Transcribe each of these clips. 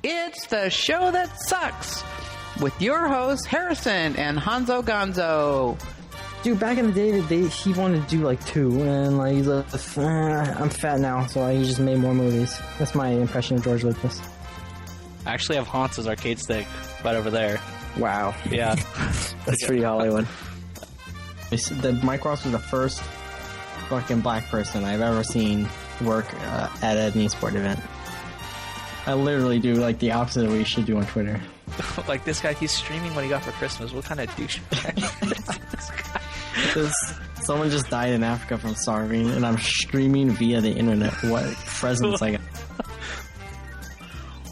It's the show that sucks with your hosts Harrison and Honzo Gonzo. Dude, back in the day, he wanted to do like 2, and like he's like, I'm fat now, so he just made more movies. That's my impression of George Lucas. I actually have Hans's arcade stick right over there. Wow. Yeah. That's pretty Hollywood. Mike Ross was the first fucking black person I've ever seen work at an esport event. I literally do like the opposite of what you should do on Twitter. Like this guy, he's streaming what he got for Christmas. What kind of douchebag? Someone just died in Africa from starving, and I'm streaming via the internet what presents I got.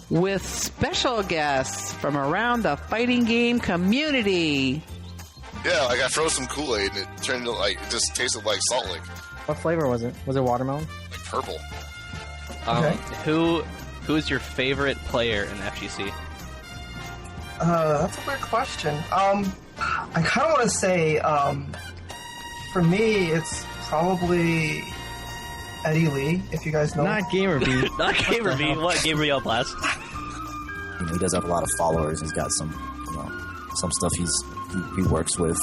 With special guests from around the fighting game community. Yeah, like I froze some Kool-Aid and it turned into like, it just tasted like Salt Lake. What flavor was it? Was it watermelon? Like purple. Okay. Who's your favorite player in FGC? That's a good question. I kind of want to say, for me, it's probably Eddie Lee, if you guys know. Not Gamer-B. Not Gamer-B. What? Gabriel Blast? You know, he does have a lot of followers. He's got some, some stuff he works with,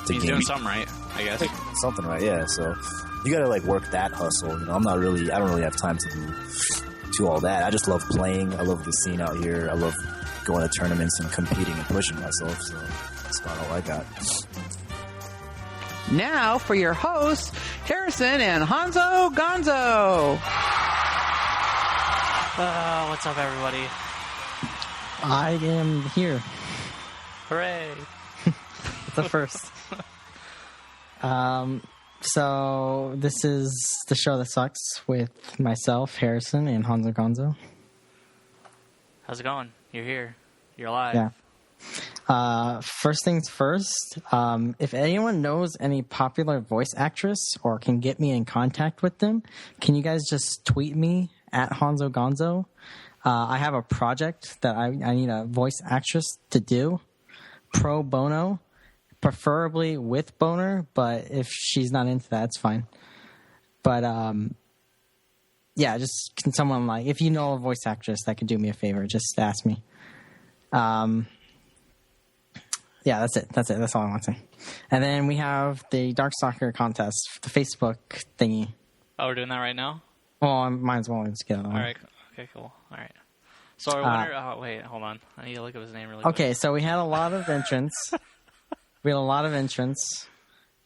He's doing something right, I guess. Something right, yeah. So you gotta like work that hustle. I don't really have time to do all that. I just love playing. I love the scene out here. I love going to tournaments and competing and pushing myself. So that's about all I got. Now for your hosts, Harrison and Honzo Gonzo. What's up, everybody? I am here. Hooray! It's the first. So this is the show that sucks with myself, Harrison, and Honzo Gonzo. How's it going? You're here. You're alive. Yeah. First things first, if anyone knows any popular voice actress or can get me in contact with them, can you guys just tweet me at Honzo Gonzo? I have a project that I need a voice actress to do pro bono, preferably with boner, but if she's not into that, it's fine. But yeah, just can someone if you know a voice actress that could do me a favor, just ask me. Yeah, that's it. That's all I want to say. And then we have the Dark Soccer contest, the Facebook thingy. Oh, we're doing that right now? Well, I might as well just get it on. All right. Okay, cool. All right. So our winner... oh, wait. Hold on. I need to look up his name really quick. Okay, so we had a lot of entrants.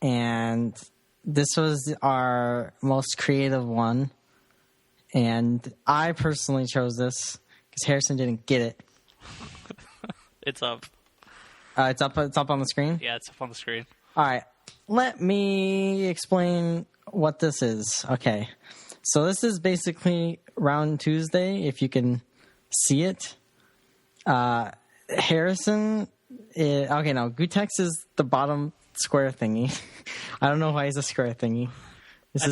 And this was our most creative one. And I personally chose this because Harrison didn't get it. It's up. It's up on the screen? Yeah, it's up on the screen. All right. Let me explain what this is. Okay. So this is basically Round Tuesday, if you can see it. Harrison... Gutex is the bottom square thingy. I don't know why he's a square thingy. I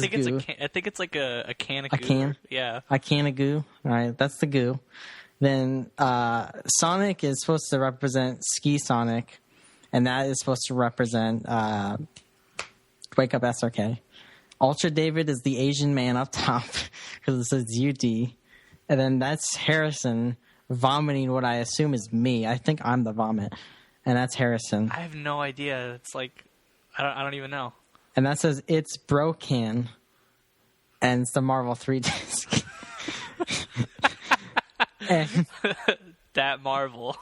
think it's like a can of goo. A can? Yeah. A can of goo. All right, that's the goo. Then Sonic is supposed to represent Ski Sonic, and that is supposed to represent Wake Up SRK. Ultra David is the Asian man up top because it says UD. And then that's Harrison vomiting what I assume is me. I think I'm the vomit. And that's Harrison. I have no idea. It's like, I don't even know. And that says, it's Brocan. And it's the Marvel 3 disc. And That Marvel.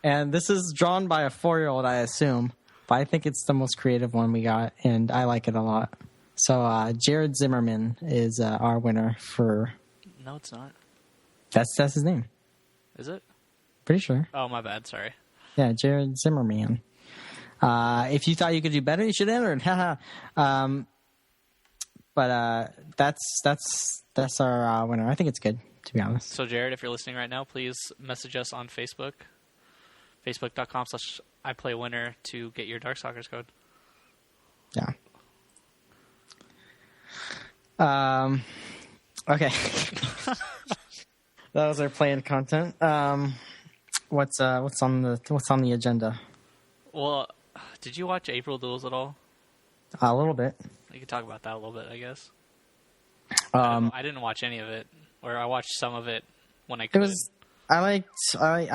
And this is drawn by a 4-year-old, I assume. But I think it's the most creative one we got. And I like it a lot. So Jared Zimmerman is our winner for... No, it's not. That's his name. Is it? Pretty sure. Oh, my bad. Sorry. Yeah, Jared Zimmerman. If you thought you could do better, you should enter it. But that's our winner. I think it's good, to be honest. So, Jared, if you're listening right now, please message us on Facebook. Facebook.com/IPlayWinner to get your Darkstalkers code. Yeah. Okay. That was our planned content. What's on the agenda? Well, did you watch April Duels at all? A little bit. You could talk about that a little bit, I guess. I I didn't watch any of it, or I watched some of it when I could. I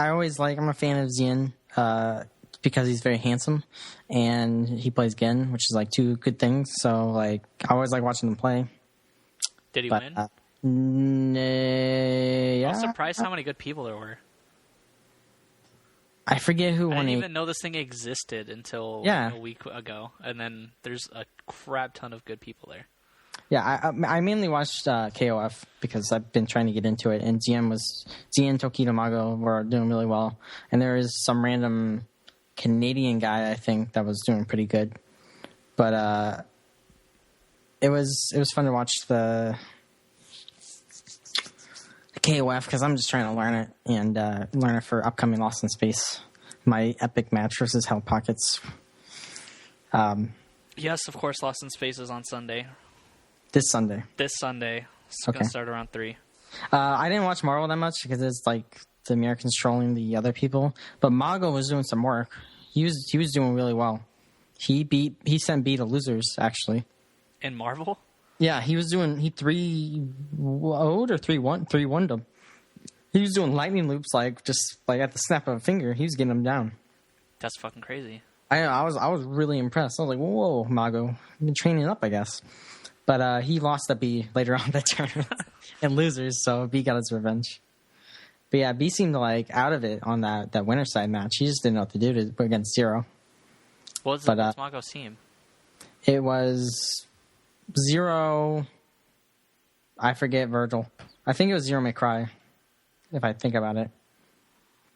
always I'm a fan of Zien, because he's very handsome and he plays Gen, which is like two good things. So like, I always like watching him play. Did he win? Yeah. I was surprised how many good people there were. I forget who I won. didn't even know this thing existed until a week ago, and then there's a crap ton of good people there. Yeah, I mainly watched KOF because I've been trying to get into it, and Zien, Tokido, Mago were doing really well, and there is some random Canadian guy I think that was doing pretty good, but it was fun to watch the KOF because I'm just trying to learn it and learn it for upcoming Lost in Space, my epic match versus Hell Pockets. Yes, of course, Lost in Space is on Sunday. This Sunday. It's going to start around 3. I didn't watch Marvel that much because it's like the Americans trolling the other people. But Mago was doing some work. He was doing really well. He sent B to losers, actually. In Marvel? Yeah, he 3-0'd or 3-1'd them. He was doing lightning loops just at the snap of a finger. He was getting them down. That's fucking crazy. I was really impressed. I was like, whoa, Mago. You've been training up, I guess. But he lost to B later on that tournament in losers, so B got his revenge. But yeah, B seemed out of it on that winner side match. He just didn't know what to do against Zero. What's Mago's team? It was Zero. I forget Virgil. I think it was Zero May Cry, if I think about it.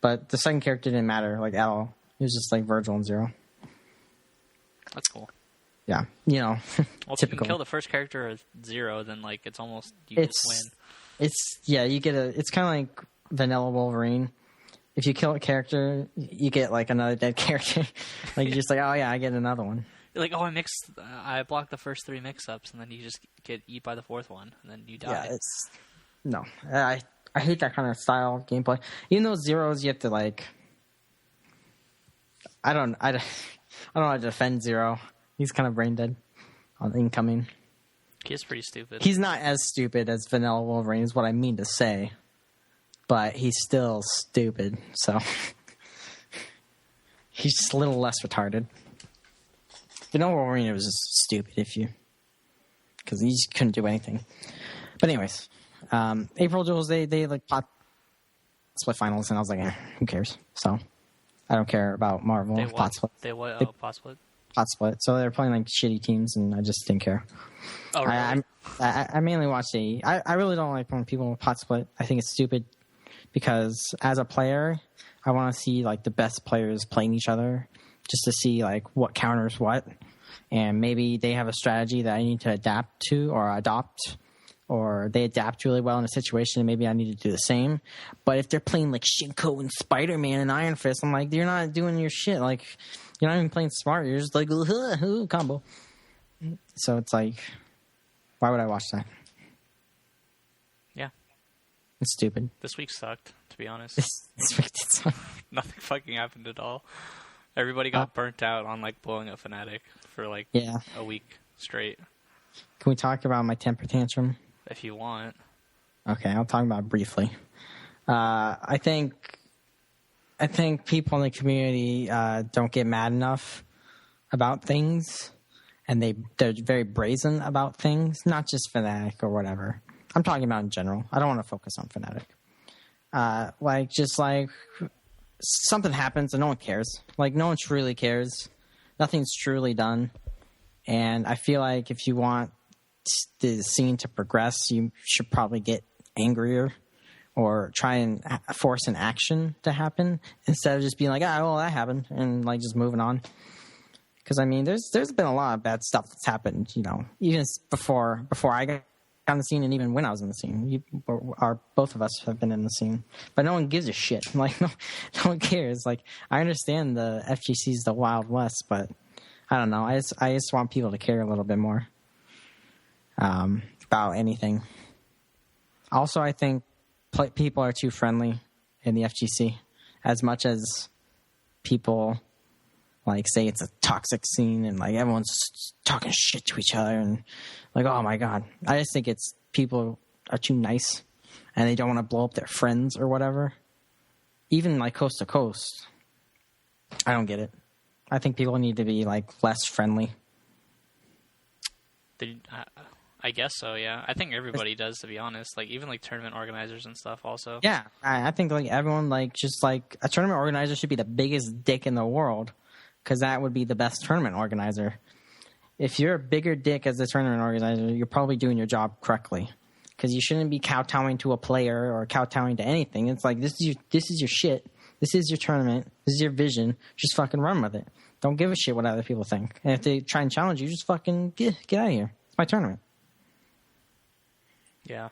But the second character didn't matter at all. It was just Virgil and Zero. That's cool. Yeah, well, if typical. you can kill the first character at 0, then it's almost just win. You get it's kind of like vanilla Wolverine. If you kill a character, you get another dead character. You're just oh yeah, I get another one. You're I blocked the first 3 mix-ups, and then you just get eat by the 4th one, and then you die. Yeah, I hate that kind of style of gameplay. Even though Zeros, you have to I don't know how to defend Zero. He's kind of brain dead on incoming. He's pretty stupid. He's not as stupid as Vanilla Wolverine is what I mean to say. But he's still stupid, so he's just a little less retarded. Vanilla Wolverine was just stupid because he just couldn't do anything. But anyways, April Duels, they pot split finals, and I was like, who cares? So I don't care about Marvel. Pot split. Pot split? Pot split. So they're playing shitty teams, and I just didn't care. Oh, really? I mainly watch I really don't like when people pot split. I think it's stupid because as a player, I want to see the best players playing each other just to see what counters what, and maybe they have a strategy that I need to adapt to or adopt, or they adapt really well in a situation and maybe I need to do the same. But if they're playing Shinko and Spider-Man and Iron Fist, I'm like, you're not doing your shit. You're not even playing smart. You're just combo. So it's why would I watch that? Yeah. It's stupid. This week sucked, to be honest. This week did suck. Nothing fucking happened at all. Everybody got burnt out on blowing up Fnatic for a week straight. Can we talk about my temper tantrum? If you want. Okay, I'll talk about it briefly. I think people in the community don't get mad enough about things, and they're very brazen about things, not just Fnatic or whatever. I'm talking about in general. I don't want to focus on Fnatic. Something happens and no one cares. No one truly cares. Nothing's truly done. And I feel like if you want the scene to progress, you should probably get angrier or try and force an action to happen instead of just being that happened and just moving on. Because there's been a lot of bad stuff that's happened, even before I got on the scene and even when I was in the scene. Both of us have been in the scene, but no one gives a shit. No one cares. I understand the FGC's the Wild West, but I don't know. I just want people to care a little bit more about anything. Also, I think people are too friendly in the FGC. As much as people say it's a toxic scene and everyone's talking shit to each other and oh my god, I just think people are too nice. and they don't want to blow up their friends or whatever. Even like coast to coast. I don't get it. I think people need to be like less friendly. I guess so, yeah. I think everybody does, to be honest. Like, even like tournament organizers and stuff also. Yeah, I think like everyone, like, just like a tournament organizer should be the biggest dick in the world, because that would be the best tournament organizer. If you're a bigger dick as a tournament organizer, you're probably doing your job correctly, because you shouldn't be kowtowing to a player or kowtowing to anything. It's like, this is your shit. This is your tournament. This is your vision. Just fucking run with it. Don't give a shit what other people think. And if they try and challenge you, just fucking get out of here. It's my tournament. Yeah.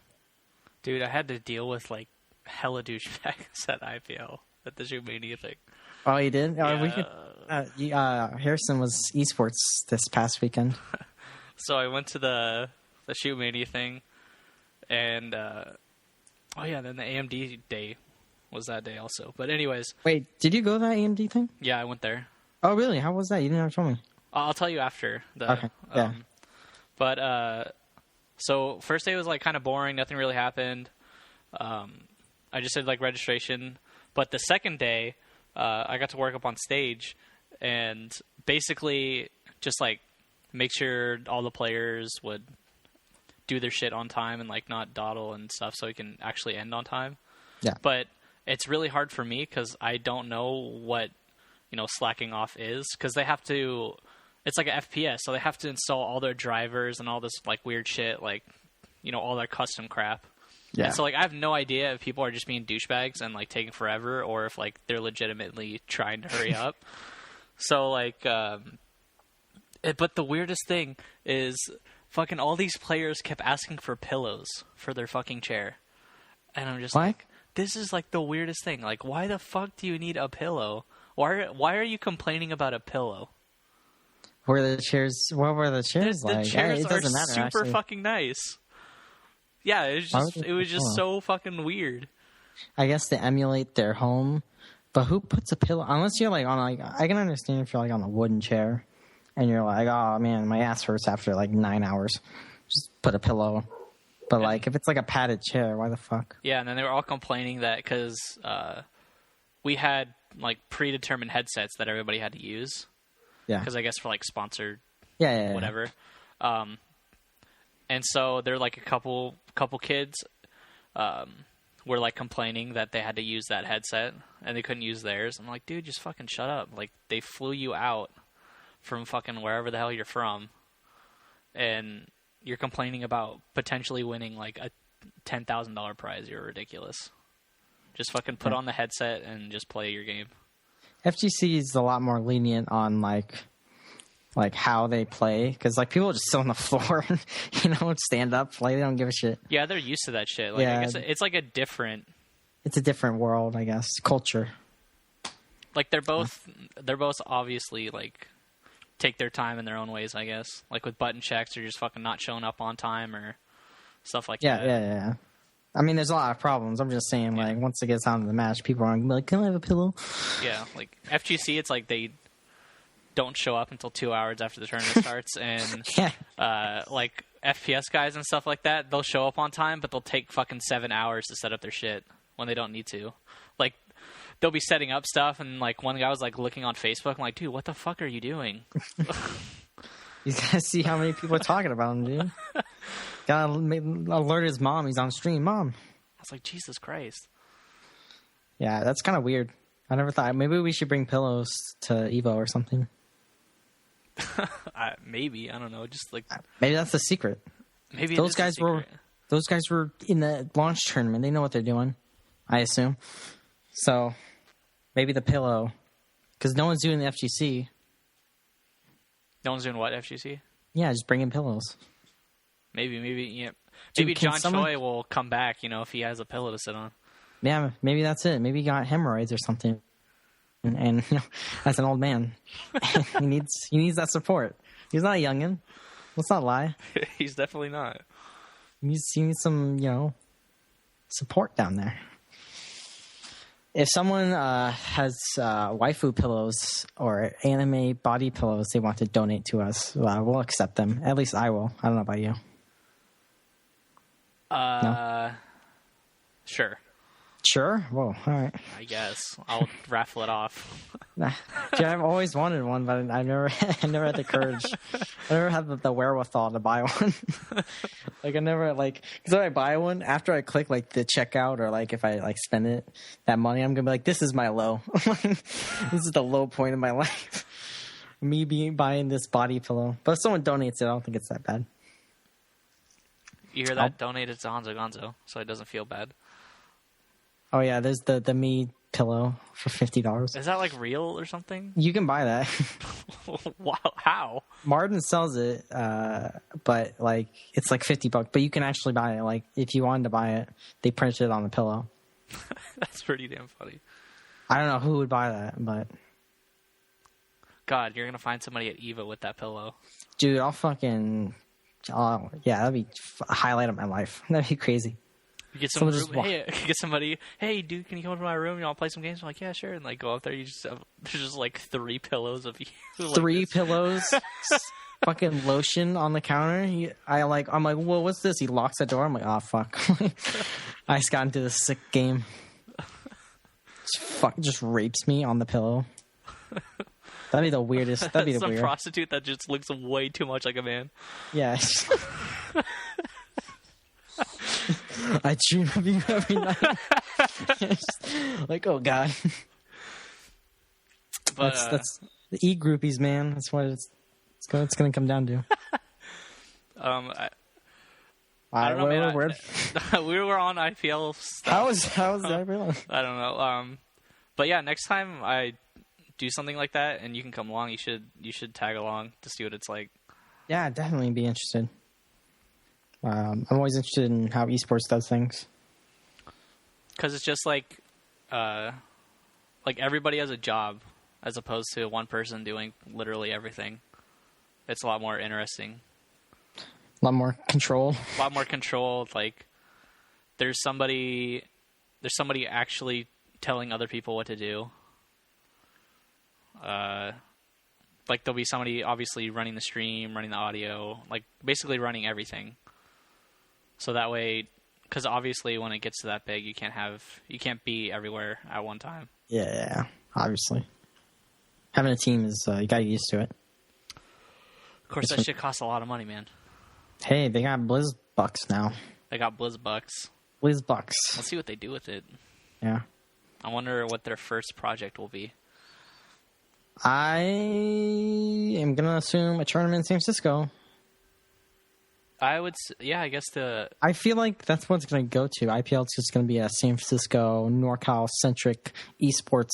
Dude, I had to deal with, like, hella douchebags at IPL, at the Shoot Mania thing. Oh, you did? Yeah. Harrison was esports this past weekend. So I went to the Shoot Mania thing, and, then the AMD day was that day also. But anyways. Wait, did you go to that AMD thing? Yeah, I went there. Oh, really? How was that? You didn't ever tell me. I'll tell you after. Okay, yeah. So first day was like kind of boring. Nothing really happened. I just did like registration. But the second day, I got to work up on stage and basically just like make sure all the players would do their shit on time and like not dawdle and stuff so it can actually end on time. Yeah. But it's really hard for me because I don't know what, slacking off is, because they have to. It's like an FPS, so they have to install all their drivers and all this like weird shit, like all their custom crap. Yeah. And so like I have no idea if people are just being douchebags and like taking forever, or if like they're legitimately trying to hurry up. So like, but the weirdest thing is fucking all these players kept asking for pillows for their fucking chair, and I'm just like, this is like the weirdest thing. Like, why the fuck do you need a pillow? Why are you complaining about a pillow? What were the chairs like? The chairs it doesn't matter, super actually. fucking nice. Yeah, it was just so fucking weird. I guess to emulate their home, but who puts a pillow? Unless you're like on I can understand if you're like on a wooden chair, and you're like, oh man, my ass hurts after like 9 hours. Just put a pillow. But like if it's like a padded chair, why the fuck? Yeah, and then they were all complaining that because we had like predetermined headsets that everybody had to use. Yeah. Because I guess for like sponsored, whatever. And so they're like a couple kids were like complaining that they had to use that headset and they couldn't use theirs. I'm like, dude, just fucking shut up. Like, they flew you out from fucking wherever the hell you're from, and you're complaining about potentially winning like a $10,000 prize. You're ridiculous. Just fucking put on the headset and just play your game. FGC is a lot more lenient on like how they play, because like people just sit on the floor and stand up, like they don't give a shit. Yeah, they're used to that shit. Like, I guess it's like a different world, I guess, culture. Like they're both obviously like take their time in their own ways, I guess. Like with button checks or just fucking not showing up on time or stuff like that. Yeah. I mean, there's a lot of problems. I'm just saying, like, once it gets down to the match, people are like, can I have a pillow? Yeah, like, FGC, it's like they don't show up until 2 hours after the tournament starts, and, like, FPS guys and stuff like that, they'll show up on time, but they'll take fucking 7 hours to set up their shit when they don't need to. Like, they'll be setting up stuff, and, like, one guy was, like, looking on Facebook, I'm like, dude, what the fuck are you doing? You gotta see how many people are talking about him, dude. Gotta alert his mom. He's on stream. Mom. I was like, Jesus Christ. Yeah, that's kind of weird. I never thought. Maybe we should bring pillows to Evo or something. Maybe. I don't know. Just like maybe that's the secret. Maybe those guys were in the launch tournament. They know what they're doing, I assume. So maybe the pillow, because no one's doing the FGC. No one's doing what, FGC? Yeah, just bring in pillows. Maybe, yeah. Dude, maybe John Choi will come back, if he has a pillow to sit on. Yeah, maybe that's it. Maybe he got hemorrhoids or something, and that's an old man. he needs that support. He's not a youngin'. Let's not lie. He's definitely not. He needs some, support down there. If someone has waifu pillows or anime body pillows they want to donate to us, we'll accept them. At least I will. I don't know about you. No? Sure. Sure. Whoa. All right. I guess I'll raffle it off. Nah. Dude, I've always wanted one, but I never had the courage. I never had the wherewithal to buy one. Like I never because if I buy one after I click like the checkout or like if I like spend that money, I'm gonna be like, this is my low. This is the low point of my life. Me buying this body pillow, but if someone donates it, I don't think it's that bad. You hear that? Donate it to Honzo Gonzo, so it doesn't feel bad. Oh yeah, there's the me pillow for $50. Is that like real or something? You can buy that. Wow, how? Martin sells it, but like it's like $50. But you can actually buy it. Like if you wanted to buy it, they printed it on the pillow. That's pretty damn funny. I don't know who would buy that, but God, you're gonna find somebody at Eva with that pillow. dude, yeah, that'd be a highlight of my life. That'd be crazy. You get somebody, hey, dude, can you come to my room? You want to play some games? I'm like, yeah, sure. And like go up there, there's just like 3 pillows of you. Like 3 pillows, fucking lotion on the counter. I'm like, well, what's this? He locks the door. I'm like, oh fuck. I just got into this sick game. Just rapes me on the pillow. That'd be the weirdest. That'd be the Some weird. prostitute that just looks way too much like a man. Yeah. I dream of you every night. Like, oh god. But that's the e-groupies, man. That's what it's gonna come down to. I don't know, man. Word. We were on IPL stuff. How was that? I don't know. But yeah, next time I do something like that and you can come along, you should tag along to see what it's like. Yeah, I'd definitely be interested. I'm always interested in how esports does things. Because it's just like everybody has a job as opposed to one person doing literally everything. It's a lot more interesting. A lot more control. A lot more control. Like there's somebody actually telling other people what to do. Like there'll be somebody obviously running the stream, running the audio, like basically running everything. So that way, because obviously when it gets to that big, you can't be everywhere at one time. Yeah, obviously. Having a team is you gotta get used to it. Of course, that shit costs a lot of money, man. Hey, they got Blizz Bucks now. They got Blizz Bucks. Blizz Bucks. Let's see what they do with it. Yeah. I wonder what their first project will be. I am gonna assume a tournament in San Francisco. I guess I feel like that's what it's going to go to. IPL is just going to be a San Francisco, NorCal-centric esports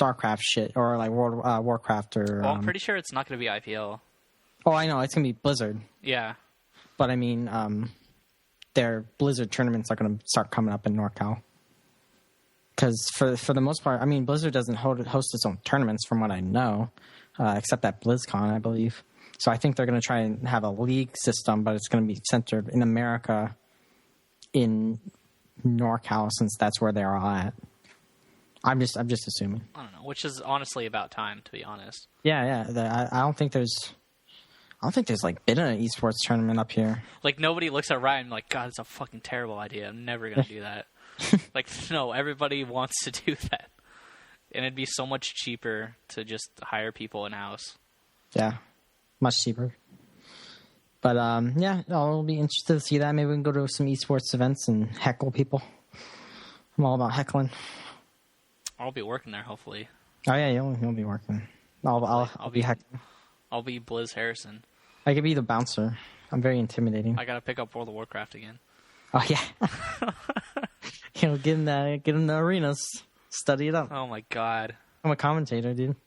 StarCraft shit, or like World Warcraft, or. Well, I'm pretty sure it's not going to be IPL. Oh, I know it's going to be Blizzard. Yeah, but I mean, their Blizzard tournaments are going to start coming up in NorCal. Because for the most part, I mean, Blizzard doesn't host its own tournaments, from what I know, except at BlizzCon, I believe. So I think they're going to try and have a league system, but it's going to be centered in America, in NorCal, since that's where they're all at. I'm just assuming. I don't know, which is honestly about time, to be honest. Yeah. I don't think there's like been an esports tournament up here. Like nobody looks at Ryan like, God, it's a fucking terrible idea. I'm never going to do that. Like, no, everybody wants to do that, and it'd be so much cheaper to just hire people in house. Yeah. Much cheaper. But, yeah, I'll be interested to see that. Maybe we can go to some esports events and heckle people. I'm all about heckling. I'll be working there, hopefully. Oh, yeah, you'll be working. I'll be heckling. I'll be Blizz Harrison. I could be the bouncer. I'm very intimidating. I gotta pick up World of Warcraft again. Oh, yeah. Get in the arenas. Study it up. Oh, my God. I'm a commentator, dude.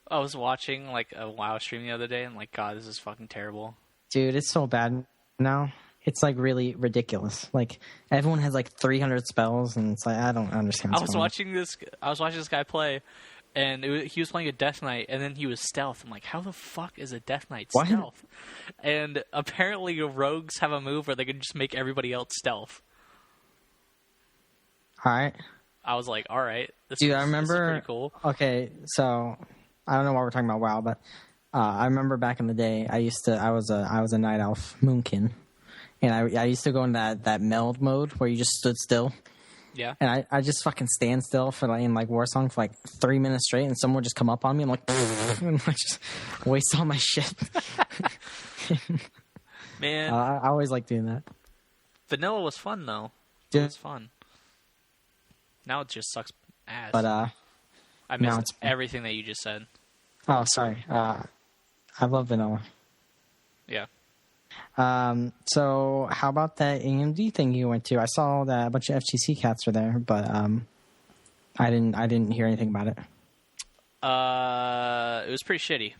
I was watching like a WoW stream the other day and like, God, this is fucking terrible. Dude, it's so bad now. It's like really ridiculous. Like everyone has like 300 spells, and it's like I don't understand. I was watching this guy play, and he was playing a Death Knight, and then he was stealth. I'm like, how the fuck is a Death Knight stealth? And apparently, rogues have a move where they can just make everybody else stealth. All right. I was like, all right, Dude, I remember. This is pretty cool. Okay, so. I don't know why we're talking about WoW, but I remember back in the day, I was a night elf, Moonkin, and I used to go in that meld mode where you just stood still. Yeah. And I just fucking stand still for like in like Warsong for like 3 minutes straight, and someone would just come up on me. I'm like, and I just waste all my shit. Man, I always like doing that. vanilla was fun though. Yeah. It was fun. Now it just sucks ass. But I now missed everything that you just said. oh, sorry. I love vanilla. Yeah. So how about that AMD thing you went to? I saw that a bunch of FGC cats were there, but I didn't hear anything about it. It was pretty shitty.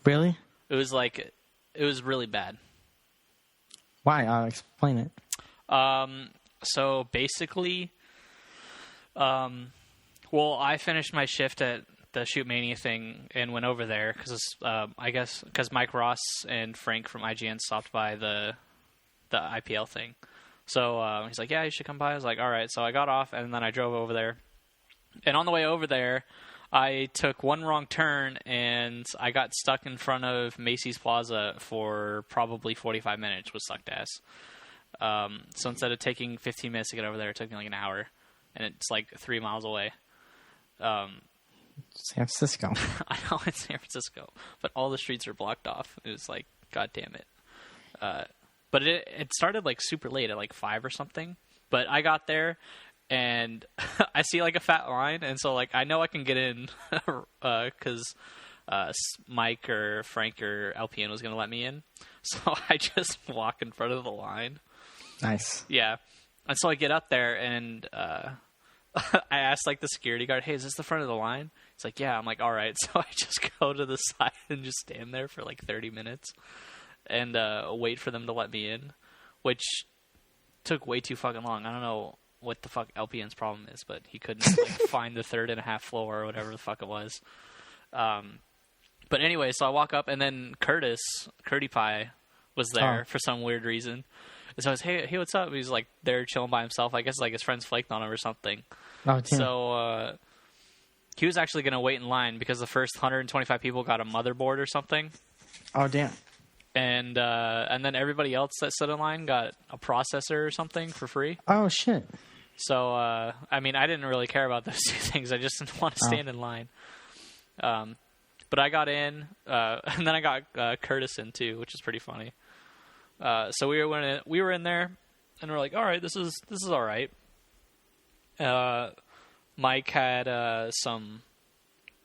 Really? It was really bad. Why? I'll explain it. So basically, well, I finished my shift at the Shoot Mania thing and went over there because I guess because Mike Ross and Frank from IGN stopped by the IPL thing. So he's like, yeah, you should come by. I was like, all right. So I got off and then I drove over there. And on the way over there, I took one wrong turn and I got stuck in front of Macy's Plaza for probably 45 minutes, which sucked ass. So instead of taking 15 minutes to get over there, it took me like an hour. And it's like 3 miles away. San Francisco. I know it's San Francisco, but all the streets are blocked off. It was like, god damn it. But it started like super late at like 5 or something. But I got there and I see like a fat line, and so like I know I can get in because Mike or Frank or LPN was gonna let me in. So I just walk in front of the line. Nice. Yeah, and so I get up there and I asked like the security guard, "Hey, is this the front of the line?" It's like, "Yeah." I'm like, "All right." So I just go to the side and just stand there for like 30 minutes and wait for them to let me in, which took way too fucking long. I don't know what the fuck LPN's problem is, but he couldn't like find the 3rd and a half floor or whatever the fuck it was. But anyway, so I walk up and then Curdy Pie was there for some weird reason. And so I was, hey, what's up? He's like there chilling by himself. I guess like his friends flaked on him or something. Oh, damn. So he was actually going to wait in line because the first 125 people got a motherboard or something. Oh, damn. And then everybody else that stood in line got a processor or something for free. Oh, shit. So, I mean, I didn't really care about those two things. I just didn't want to stand in line. But I got in, and then I got Curtis in too, which is pretty funny. So we were in there, and we're like, all right, this is all right. Mike had some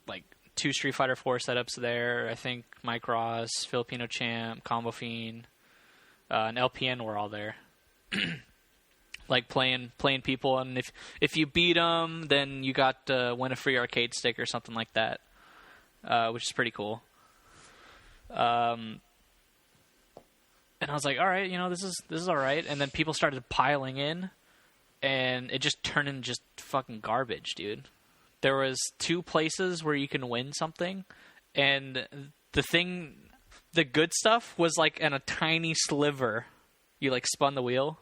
like 2 Street Fighter 4 setups there. I think Mike Ross, Filipino Champ, Combo Fiend, and LPN were all there. Like playing people, and if you beat them, then you got to win a free arcade stick or something like that, which is pretty cool. And I was like, all right, this is all right. And then people started piling in, and it just turned into just fucking garbage, dude. There was 2 places where you can win something, and the good stuff was like in a tiny sliver. You like spun the wheel,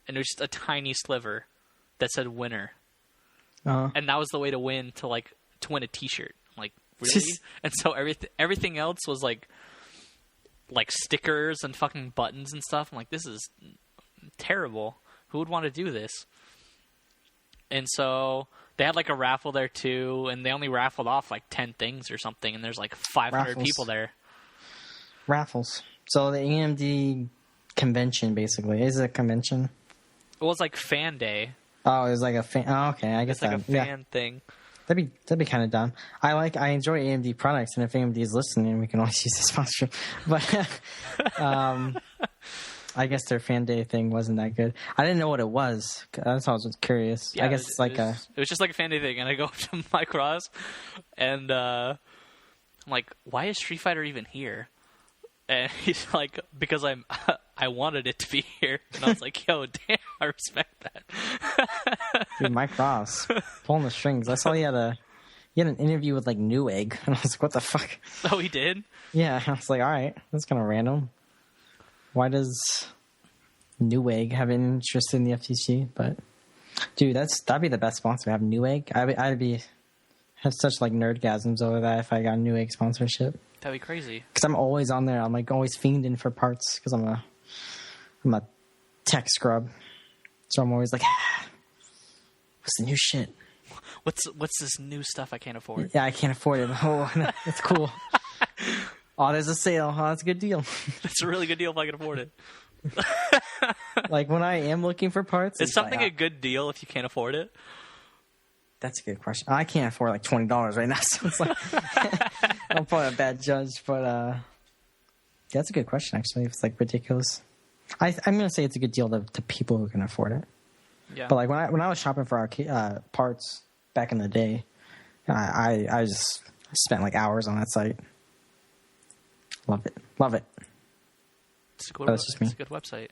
and it was just a tiny sliver that said winner. Uh-huh. And that was the way to win win a t-shirt. I'm like, really? And so everything else was like stickers and fucking buttons and stuff. I'm like, this is terrible. Who would want to do this? And so they had like a raffle there too, and they only raffled off like 10 things or something, and there's like 500 people there. Raffles. So the AMD convention, basically. Is it a convention? It was like fan day. Oh, it was like a fan. Oh, okay. I guess it's like a fan thing. That'd be kind of dumb. I enjoy AMD products, and if AMD is listening, we can always use this sponsorship. But I guess their fan day thing wasn't that good. I didn't know what it was. That's why I was curious. Yeah, I guess it's like it was just like a fan day thing, and I go up to Mike Ross, and I'm like, "Why is Street Fighter even here?" And he's like, "Because I wanted it to be here." And I was like, "Yo, damn, I respect that." Dude, Mike Ross pulling the strings. I saw he had an interview with like Newegg, and I was like, "What the fuck?" Oh, he did? Yeah, I was like, "All right, that's kind of random. Why does Newegg have an interest in the FTC?" But dude, that'd be the best sponsor. Have Newegg. I'd have such like nerdgasms over that if I got Newegg sponsorship. That'd be crazy. Because I'm always on there. I'm like always fiending for parts because I'm a tech scrub. So I'm always like, what's the new shit? What's this new stuff I can't afford? Yeah, I can't afford it. Oh, that's cool. Oh, there's a sale. Oh, that's a good deal. That's a really good deal if I can afford it. Like when I am looking for parts, Is something like, a good deal if you can't afford it? That's a good question. I can't afford like $20 right now, so it's like I'm probably a bad judge. But that's a good question actually. If it's like ridiculous, I'm gonna say it's a good deal to people who can afford it. Yeah. But like when I was shopping for our parts back in the day, I just spent like hours on that site. Love it. It's a good, That's just me. it's a good website.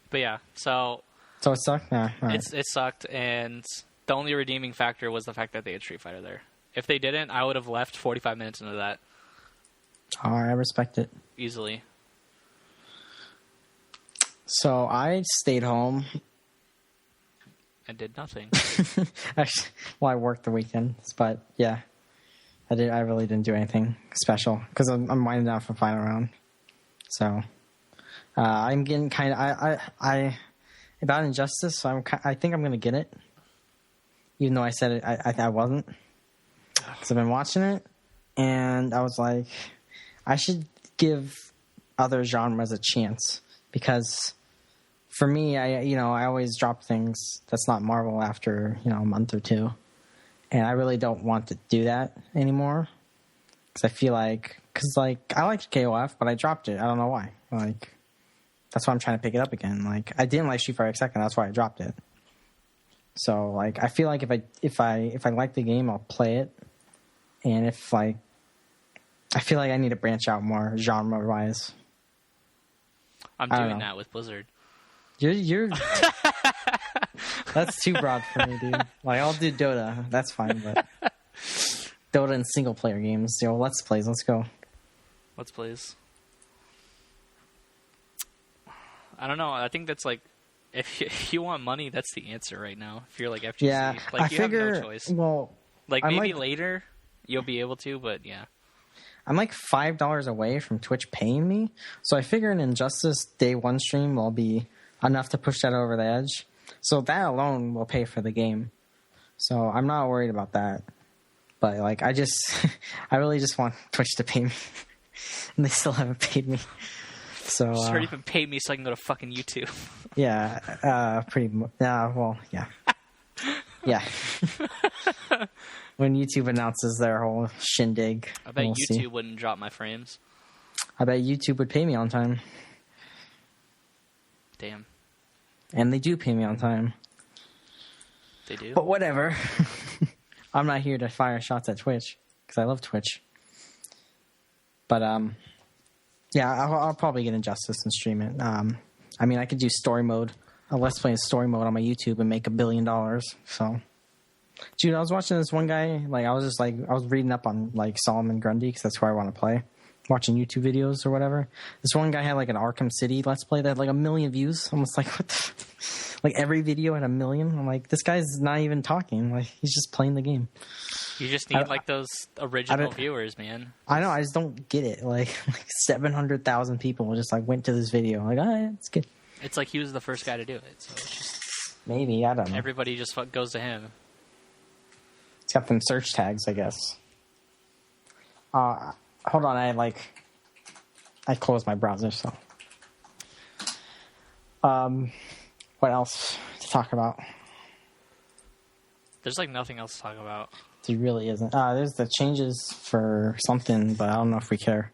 But yeah, so it sucked. Yeah, all right. it sucked, and the only redeeming factor was the fact that they had Street Fighter there. If they didn't, I would have left 45 minutes into that All right, I respect it. easily. So I stayed home. And did nothing. Actually, well, I worked the weekends, but yeah, I really didn't do anything special because I'm winding down for final round. So I'm getting kind of I about Injustice. So I think I'm gonna get it, even though I said it. I wasn't, because I've been watching it, and I was like, I should give other genres a chance because. For me, I always drop things that's not Marvel after, a month or two. And I really don't want to do that anymore. Because I feel I liked KOF, but I dropped it. I don't know why. Like, that's why I'm trying to pick it up again. Like, I didn't like Street Fighter Second. That's why I dropped it. So, like, I feel like if I like the game, I'll play it. And I feel like I need to branch out more genre-wise. I'm doing that with Blizzard. You're that's too broad for me, dude. Like, I'll do Dota. That's fine, but Dota and single player games. Let's plays. Let's go. Let's plays. I don't know. I think that's like, if you want money, that's the answer right now. If you're like FGC, Yeah, like you have figure, no choice. Well, like I'm maybe later you'll be able to, but yeah. I'm like $5 away from Twitch paying me, so I figure an Injustice Day 1 stream will be enough to push that over the edge. So that alone will pay for the game. So I'm not worried about that. But like, I really just want Twitch to pay me, and they still haven't paid me. So Just already even paid me so I can go to fucking YouTube. Yeah, pretty much. Well, yeah, yeah. When YouTube announces their whole shindig, I bet we'll YouTube see. wouldn't drop my frames. I bet YouTube would pay me on time. Damn. And they do pay me on time. They do? But whatever. I'm not here to fire shots at Twitch, because I love Twitch. But, yeah, I'll probably get Injustice and stream it. I mean, I could do story mode. Let's play in story mode on my YouTube and make $1 billion. So, dude, I was watching this one guy. Like, I was reading up on, like, Solomon Grundy, because that's where I want to play. Watching YouTube videos or whatever. This one guy had like an Arkham City Let's Play that had like 1 million views. I'm just like, what the like every video had 1 million. I'm like, this guy's not even talking. Like, he's just playing the game. You just need like those original viewers, man. I know, I just don't get it. Like 700,000 people just like went to this video. Like, all right, it's good. It's like he was the first guy to do it. So it's just, maybe, I don't know. everybody just goes to him. It's got them search tags, I guess. Hold on, I closed my browser, so. What else to talk about? There's like nothing else to talk about. There really isn't. There's the changes for something, but I don't know if we care.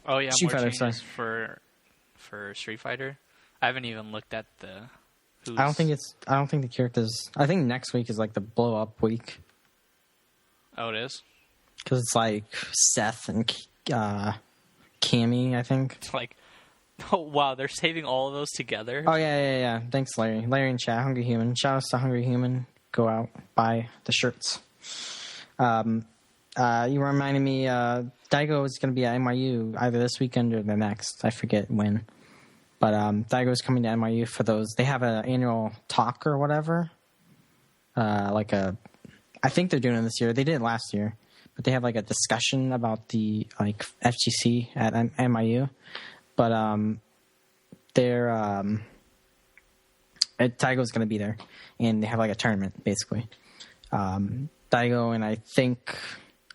Oh yeah, Street more Fighter, changes for Street Fighter. I haven't even looked at the. I don't think the characters. I think next week is like the blow up week. Oh, it is. Because it's like Seth and Cammy, I think. It's like, oh wow, they're saving all of those together. Oh yeah. Thanks, Larry. Larry in chat, Hungry Human. Shout outs to Hungry Human. Go out, buy the shirts. You reminded me. Daigo is going to be at NYU either this weekend or the next. I forget when. But Daigo is coming to NYU for those. They have an annual talk or whatever. I think they're doing it this year. They did it last year. But they have like a discussion about the like FGC at NYU. But Daigo's going to be there, and they have like a tournament basically. Daigo and I think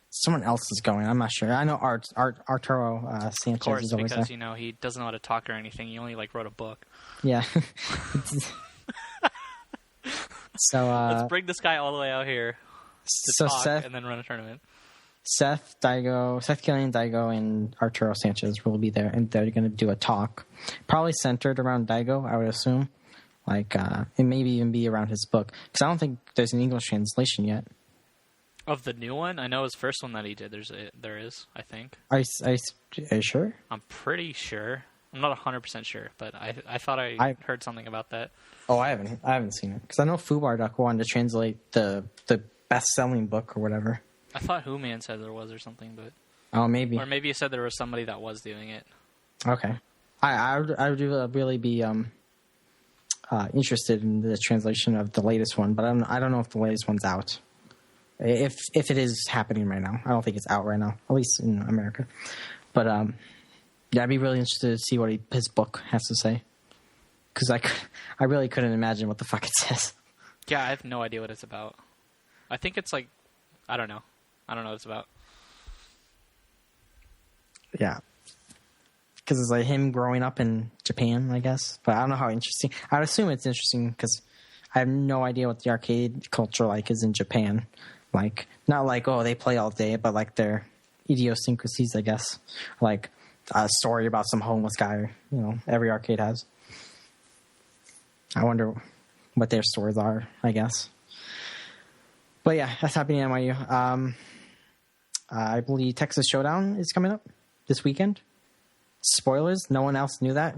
someone else is going. I'm not sure. I know Arturo Sanchez Of course, is always because there. he doesn't know how to talk or anything. He only wrote a book. Yeah. So Let's bring this guy all the way out here to talk Seth, and then run a tournament. Seth Killian, Daigo, and Arturo Sanchez will be there, and they're going to do a talk, probably centered around Daigo, I would assume. Like, it maybe even be around his book, because I don't think there's an English translation yet. Of the new one, I know his first one that he did. There is, I think. Are you sure? I'm pretty sure. I'm not 100% sure, but I thought I heard something about that. Oh, I haven't seen it, because I know Fubar Duck wanted to translate the best-selling book or whatever. I thought Who Man said there was or something, but Oh, maybe. or maybe you said there was somebody that was doing it. Okay. I would really be interested in the translation of the latest one, but I don't know if the latest one's out. If it is happening right now, I don't think it's out right now, at least in America. But yeah, I'd be really interested to see what his book has to say, because I really couldn't imagine what the fuck it says. Yeah, I have no idea what it's about. I think it's like, I don't know what it's about. Yeah. Because it's like him growing up in Japan, I guess. But I don't know how interesting. I would assume it's interesting because I have no idea what the arcade culture like is in Japan. Like, not like, oh, they play all day, but like their idiosyncrasies, I guess. Like a story about some homeless guy, every arcade has. I wonder what their stories are, I guess. But yeah, that's happening at NYU. I believe Texas Showdown is coming up this weekend. Spoilers, no one else knew that.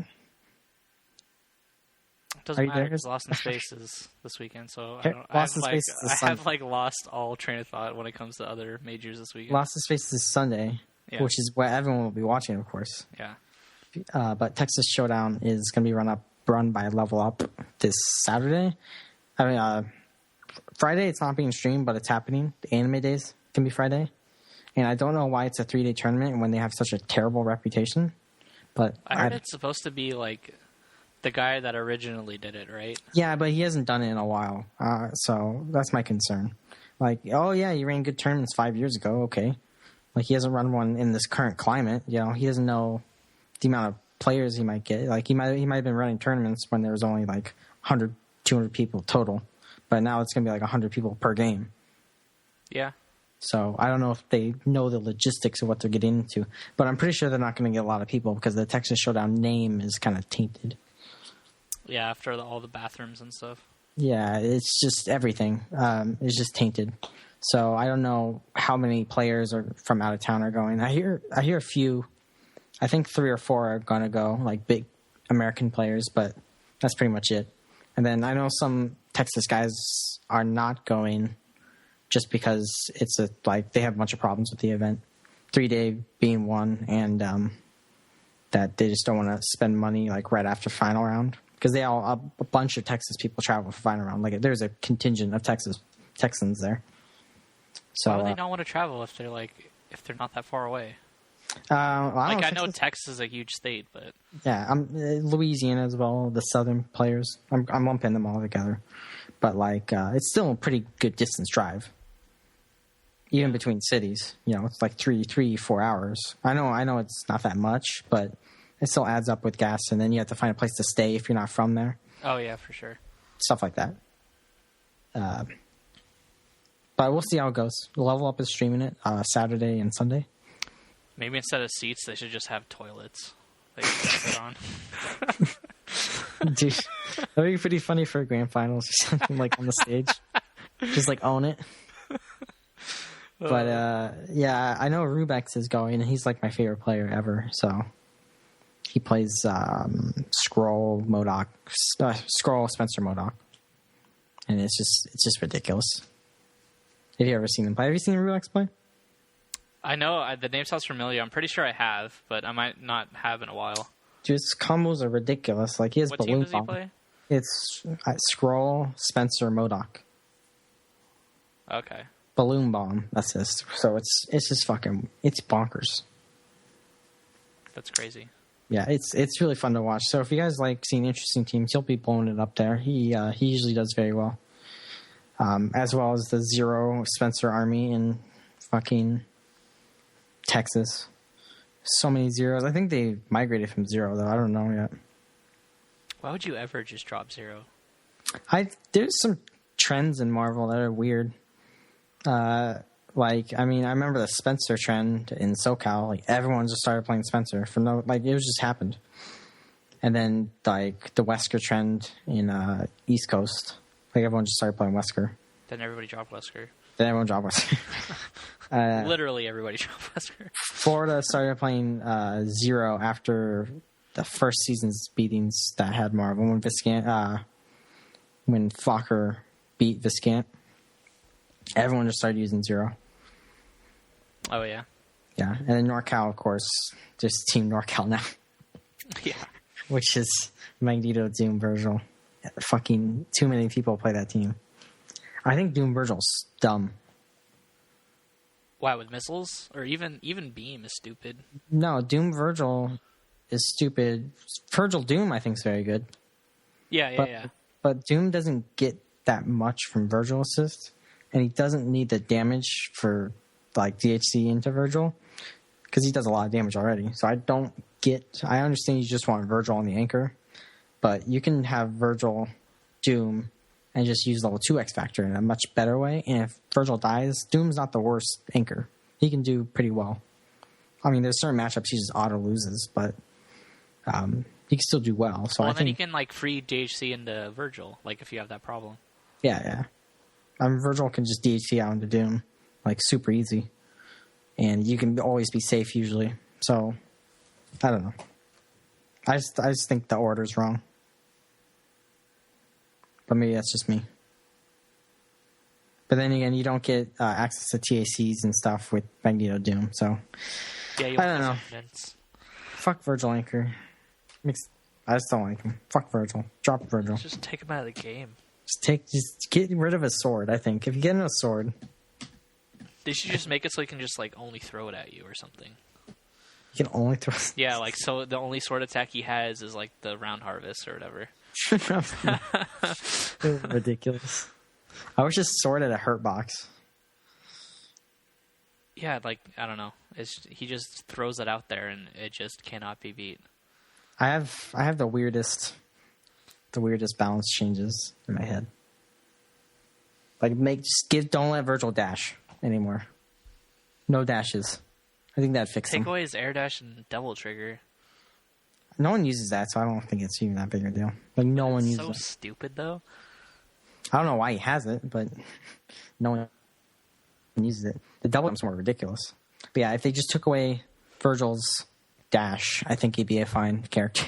It doesn't matter because Lost in Space is this weekend, so I have lost all train of thought when it comes to other majors this weekend. Lost in Space is Sunday, which is what everyone will be watching, of course. Yeah. But Texas Showdown is going to be run by Level Up this Saturday. I mean, Friday it's not being streamed, but it's happening. The anime days can be Friday. And I don't know why it's a 3-day tournament when they have such a terrible reputation. But I heard it's supposed to be like the guy that originally did it, right? Yeah, but he hasn't done it in a while. So that's my concern. Like, oh yeah, he ran good tournaments 5 years ago. Okay. Like, he hasn't run one in this current climate. He doesn't know the amount of players he might get. Like, he might have been running tournaments when there was only like 100, 200 people total. But now it's going to be like 100 people per game. Yeah. So I don't know if they know the logistics of what they're getting into. But I'm pretty sure they're not going to get a lot of people because the Texas Showdown name is kind of tainted. Yeah, after all the bathrooms and stuff. Yeah, it's just everything. It's just tainted. So I don't know how many players from out of town are going. I hear a few. I think 3 or 4 are going to go, like big American players, but that's pretty much it. And then I know some Texas guys are not going just because they have a bunch of problems with the event. 3-day being one, and that they just don't want to spend money like right after final round because a bunch of Texas people travel for final round. Like, there's a contingent of Texans there. So why would they not want to travel if they're not that far away? I know Texas is a huge state, but yeah, Louisiana as well. The southern players, I'm lumping them all together, but it's still a pretty good distance drive, even between cities. It's like 3-4 hours. I know it's not that much, but it still adds up with gas, and then you have to find a place to stay if you're not from there. Oh yeah, for sure. Stuff like that. But we'll see how it goes. Level Up is streaming it Saturday and Sunday. Maybe instead of seats, they should just have toilets. They can sit on. Dude, that'd be pretty funny for grand finals or something, like on the stage. Just like own it. But yeah, I know Rubex is going, and he's like my favorite player ever. So he plays Skrull Spencer Modoc, and it's just ridiculous. Have you ever seen him play? Have you seen Rubex play? I know the name sounds familiar. I'm pretty sure I have, but I might not have in a while. Dude, his combos are ridiculous. Like, he has what balloon team does he bomb. play? It's Skrull Spencer Modoc. Okay. Balloon bomb. That's this. So it's just fucking. It's bonkers. That's crazy. Yeah, it's really fun to watch. So if you guys like seeing interesting teams, he'll be blowing it up there. He usually does very well. As well as the Zero Spencer Army in fucking Texas. So many zeros. I think they migrated from Zero, though. I don't know yet. Why would you ever just drop Zero? There's some trends in Marvel that are weird. I remember the Spencer trend in SoCal. Like, everyone just started playing Spencer for no, like, it just happened. And then, like, the Wesker trend in East Coast. Like, everyone just started playing Wesker. Then everybody dropped Wesker. Then everyone dropped Wesker. Literally everybody dropped Wesker. Florida started playing Zero after the first season's beatings that had Marvel. When Flocker beat Viscant, everyone just started using Zero. Oh, yeah. Yeah, and then NorCal, of course, just Team NorCal now. Yeah. Which is Magneto, Doom, Virgil. Fucking too many people play that team. I think Doom Virgil's dumb. Why, with missiles? Or even Beam is stupid. No, Doom Virgil is stupid. Virgil Doom, I think, is very good. Yeah. But Doom doesn't get that much from Virgil assist, and he doesn't need the damage for like DHC into Virgil because he does a lot of damage already. So I understand you just want Virgil on the anchor, but you can have Virgil Doom and just use level 2 X Factor in a much better way. And if Virgil dies, Doom's not the worst anchor. He can do pretty well. I mean, there's certain matchups he just auto loses, but he can still do well. So I think you can like free DHC into Virgil, like if you have that problem. Yeah. Virgil can just DHC out into Doom, like super easy, and you can always be safe usually. So I don't know. I just think the order's wrong. But maybe that's just me. But then again, you don't get access to TACs and stuff with Magneto Doom, so Yeah, I don't know. Fuck Virgil Anchor. I just don't like him. Fuck Virgil. Drop Virgil. Just take him out of the game. Just get rid of his sword, I think. If you get him a sword. They should just make it so he can just like only throw it at you or something. You can only throw Yeah, like so the only sword attack he has is like the round harvest or whatever. Ridiculous. I wish his sword had a hurt box. Yeah, like I don't know. He just throws it out there and it just cannot be beat. I have the weirdest balance changes in my head. Like don't let Virgil dash anymore. No dashes. I think that'd fix him. Take away his air dash and double trigger. No one uses that, so I don't think it's even that big a deal. Like no one uses it. So stupid though. I don't know why he has it, but no one uses it. The double jump's more ridiculous. But yeah, if they just took away Virgil's dash, I think he'd be a fine character.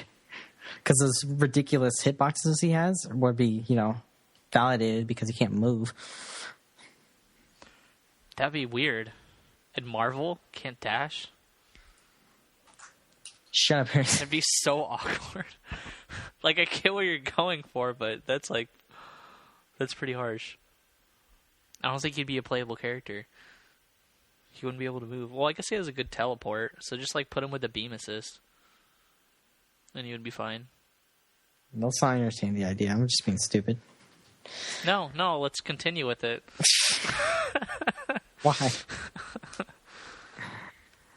Because those ridiculous hitboxes he has would be, validated because he can't move. That'd be weird. And Marvel can't dash? Shut up, Harrison. That'd be so awkward. Like, I get what you're going for, but that's pretty harsh. I don't think he'd be a playable character. He wouldn't be able to move. Well, I guess he has a good teleport, so just, like, put him with a beam assist. And he would be fine. Let's not entertain the idea. I'm just being stupid. No, let's continue with it. Why?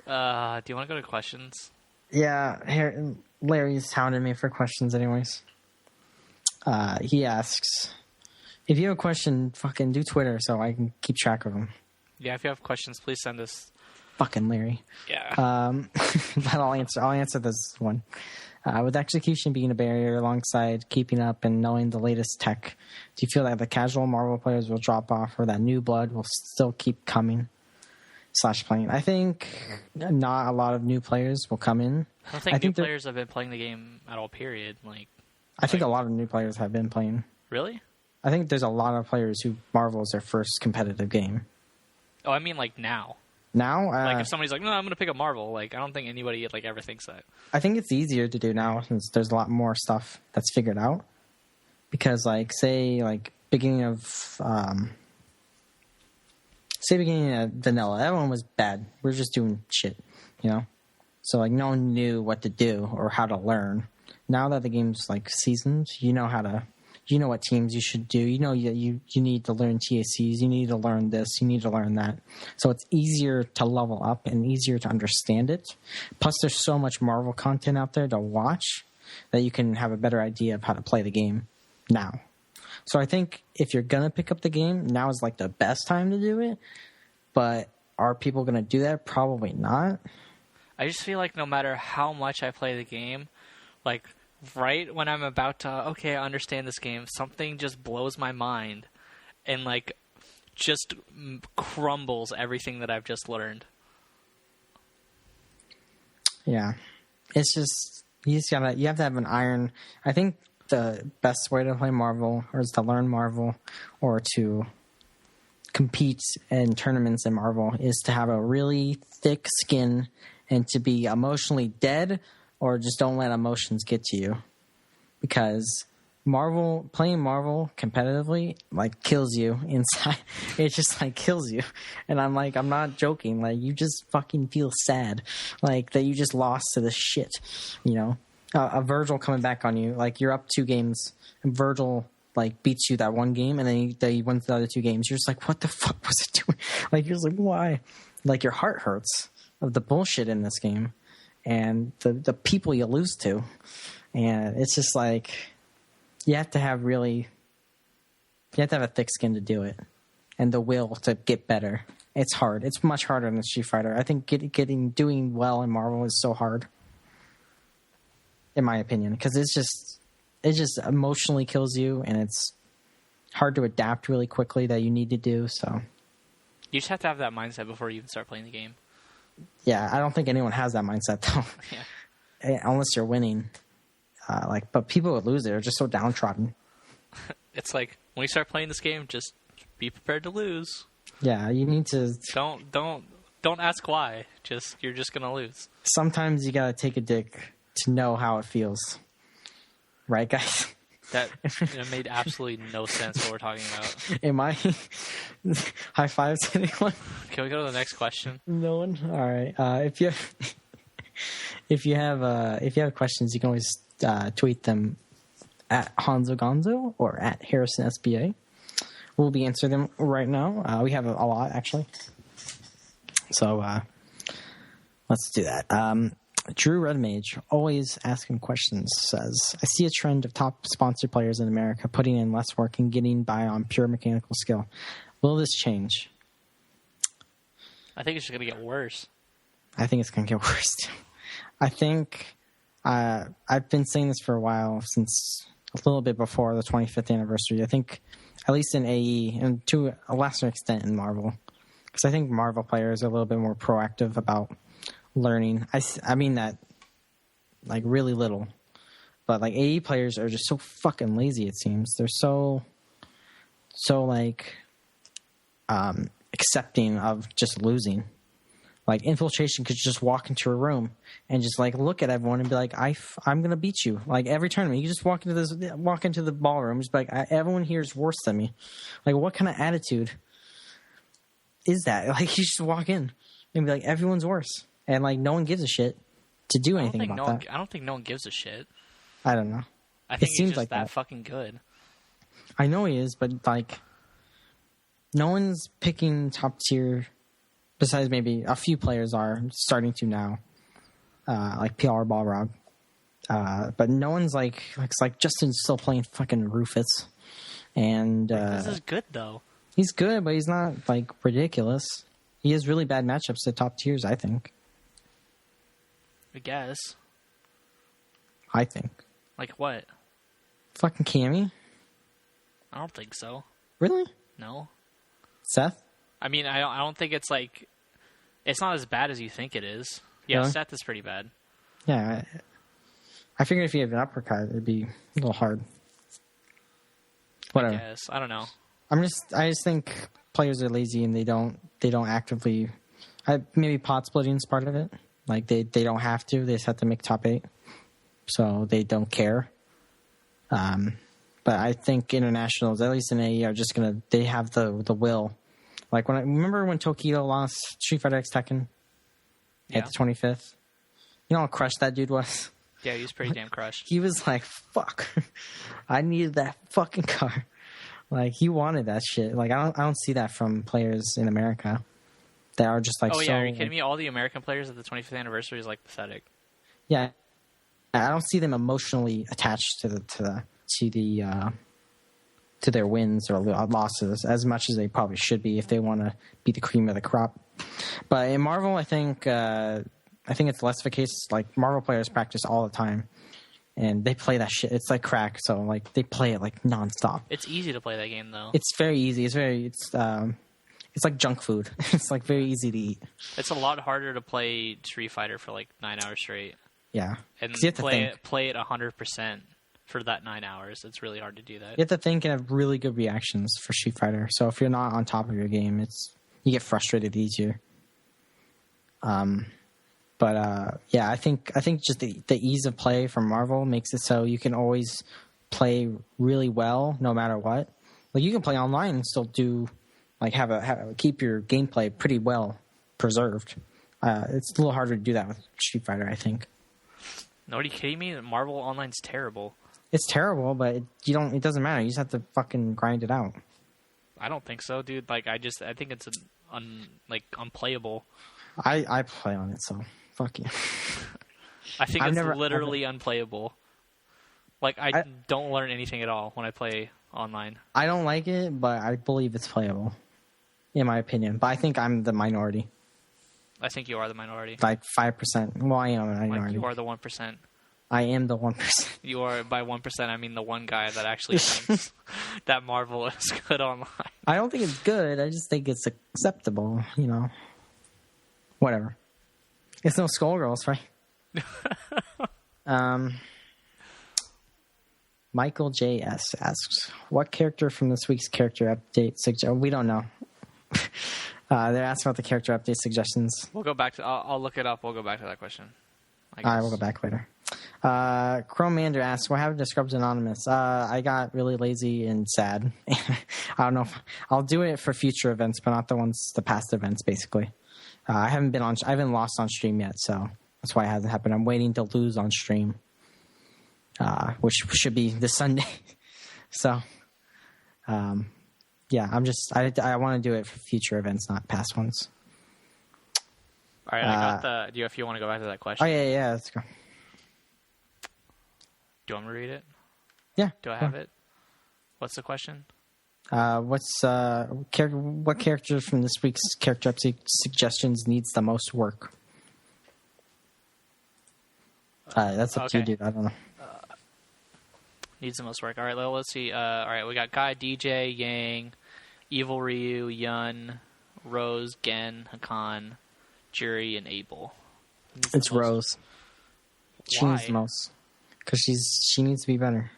Do you want to go to questions? Yeah, Larry's hounding me for questions anyways. He asks, if you have a question, fucking do Twitter so I can keep track of them. Yeah, if you have questions, please send us. Fucking Larry. Yeah. But I'll answer this one. With execution being a barrier alongside keeping up and knowing the latest tech, do you feel that the casual Marvel players will drop off or that new blood will still keep coming / playing? I think not a lot of new players will come in. I don't think new players have been playing the game at all, period. I think a lot of new players have been playing. Really? I think there's a lot of players who Marvel is their first competitive game. Oh, I mean now. Now? Like if somebody's like, no, I'm going to pick up Marvel, I don't think anybody ever thinks that. I think it's easier to do now since there's a lot more stuff that's figured out. Because beginning of vanilla, everyone was bad. We're just doing shit, So like no one knew what to do or how to learn. Now that the game's like seasoned, you know what teams you should do. You know you need to learn TACs, you need to learn this, you need to learn that. So it's easier to level up and easier to understand it. Plus there's so much Marvel content out there to watch that you can have a better idea of how to play the game now. So I think if you're going to pick up the game, now is like the best time to do it. But are people going to do that? Probably not. I just feel like no matter how much I play the game, like right when I'm about to, okay, I understand this game, something just blows my mind and like just crumbles everything that I've just learned. Yeah. It's just, you have to have an iron. I think the best way to play Marvel or is to learn Marvel or to compete in tournaments in Marvel is to have a really thick skin and to be emotionally dead or just don't let emotions get to you. Because playing Marvel competitively, like, kills you inside. It just, like, kills you. And I'm not joking. Like, you just fucking feel sad. Like, that you just lost to this shit, you know? A Virgil coming back on you. Like, you're up 2 games, and Virgil, like, beats you that one game, and then he wins the other 2 games. You're just like, what the fuck was it doing? Like, you're just like, why? Like, your heart hurts of the bullshit in this game and the people you lose to. And it's just like, you have to have a thick skin to do it and the will to get better. It's hard. It's much harder than Street Fighter. I think doing well in Marvel is so hard, in my opinion, because it just emotionally kills you, and it's hard to adapt really quickly that you need to do. So you just have to have that mindset before you even start playing the game. Yeah, I don't think anyone has that mindset though. Yeah. Unless you're winning. But people who lose it are just so downtrodden. It's like when you start playing this game, just be prepared to lose. Yeah, you need to. Don't ask why. You're just gonna lose. Sometimes you gotta take a dick to know how it feels. Right, guys? That it made absolutely no sense what we're talking about. Am I high fives to anyone? Can we go to the next question? No one. All right. If you have questions, you can always tweet them at Honzo Gonzo or at Harrison SBA. We'll be answering them right now. We have a lot actually. So let's do that. Drew Redmage, always asking questions, says, I see a trend of top sponsored players in America putting in less work and getting by on pure mechanical skill. Will this change? I think it's just going to get worse. I think it's going to get worse, too. I think I've been saying this for a while, since a little bit before the 25th anniversary. I think, at least in AE, and to a lesser extent in Marvel, because I think Marvel players are a little bit more proactive about learning. I mean that like really little, but like AE players are just so fucking lazy. It seems they're so like accepting of just losing. Like Infiltration could just walk into a room and just like look at everyone and be like, I'm gonna beat you. Like every tournament, you just walk into the ballroom, just be like, everyone here is worse than me. Like what kind of attitude is that? Like you just walk in and be like, everyone's worse. And, like, no one gives a shit to do anything about that. I don't think no one gives a shit. I don't know. I think he's just like that fucking good. I know he is, but, like, no one's picking top tier, besides maybe a few players are starting to now, like PR Balrog. But no one's, like, it's like Justin's still playing fucking Rufus. And this is good, though. He's good, but he's not, like, ridiculous. He has really bad matchups at top tiers, I think. I guess. I think. Like what? Fucking Cammy? I don't think so. Really? No. Seth? I mean, I don't think it's like... It's not as bad as you think it is. Yeah, really? Seth is pretty bad. Yeah. I figured if you had an uppercut, it'd be a little hard. Whatever. I guess. I don't know. I just think players are lazy and they don't actively... maybe pot splitting is part of it. Like, they don't have to. They just have to make top 8. So they don't care. But I think internationals, at least in AE, are just going to... They have the will. Like, remember when Tokido lost Street Fighter X Tekken at the 25th? You know how crushed that dude was? Yeah, he was pretty damn crushed. He was like, fuck. I needed that fucking car. Like, he wanted that shit. Like, I don't see that from players in America. They are just like, Oh, so... yeah, are you kidding me? All the American players at the 25th anniversary is, like, pathetic. Yeah. I don't see them emotionally attached to their wins or losses as much as they probably should be if they want to be the cream of the crop. But in Marvel, I think it's less of a case. Like, Marvel players practice all the time, and they play that shit. It's like crack, so like they play it like nonstop. It's easy to play that game, though. It's very easy. It's like junk food. It's like very easy to eat. It's a lot harder to play Street Fighter for like 9 hours straight. Yeah, And you have to play it 100% for that 9 hours. It's really hard to do that. You have to think and have really good reactions for Street Fighter. So if you're not on top of your game, you get frustrated easier. Yeah, I think just the ease of play from Marvel makes it so you can always play really well no matter what. Like, you can play online and still do like keep your gameplay pretty well preserved. It's a little harder to do that with Street Fighter, I think. No, are you kidding me? Marvel Online's terrible. It's terrible, but it doesn't matter. You just have to fucking grind it out. I don't think so, dude. Like, I think it's unplayable. I play on it, so fuck you. I think it's literally unplayable. Like, I don't learn anything at all when I play online. I don't like it, but I believe it's playable, in my opinion. But I think I'm the minority. I think you are the minority. Like 5%. Well, I am a minority. Like, you are the 1%. I am the 1%. You are, by 1%, I mean the one guy that actually thinks that Marvel is good online. I don't think it's good. I just think it's acceptable, you know. Whatever. It's no Skullgirls, right? Michael J.S. asks, what character from this week's character update we don't know. They're asking about the character update suggestions. We'll go back to... I'll look it up. We'll go back to that question. All right, we'll go back later. Chromander asks, what happened to Scrubs Anonymous? I got really lazy and sad. I don't know if... I'll do it for future events, but not the past events, basically. I haven't lost on stream yet, so that's why it hasn't happened. I'm waiting to lose on stream, which should be this Sunday. So, yeah, I want to do it for future events, not past ones. All right, I got if you want to go back to that question. Oh, yeah, let's go. Do you want me to read it? Yeah. Do I have it? What's the question? What character from this week's character update suggestions needs the most work? That's up to you, dude. I don't know. Needs the most work. All right, let's see. All right, we got Guy, DJ, Yang, Evil Ryu, Yun, Rose, Gen, Hakan, Jury, and Abel. It's Rose. She needs the most. Because she needs to be better.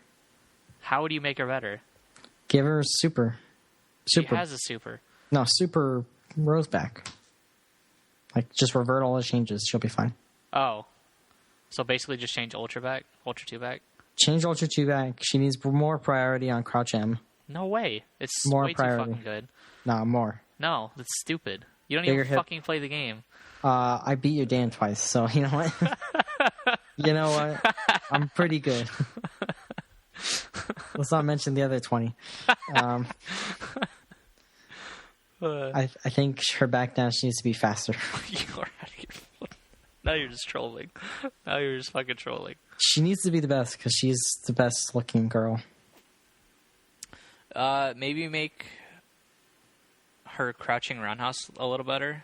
How would you make her better? Give her super. She has a super. No, super Rose back. Like, just revert all the changes. She'll be fine. Oh. So basically just change Ultra 2 back? Change Ultra 2 back. She needs more priority on Crouch M. No way. It's more way priority. too fucking good. No, more. No, that's stupid. You don't even fucking play the game. I beat your Dan twice, so you know what? You know what? I'm pretty good. Let's not mention the other 20. I think her back down, she needs to be faster. Now you're just trolling. Now you're just fucking trolling. She needs to be the best because she's the best looking girl. Maybe make her crouching roundhouse a little better.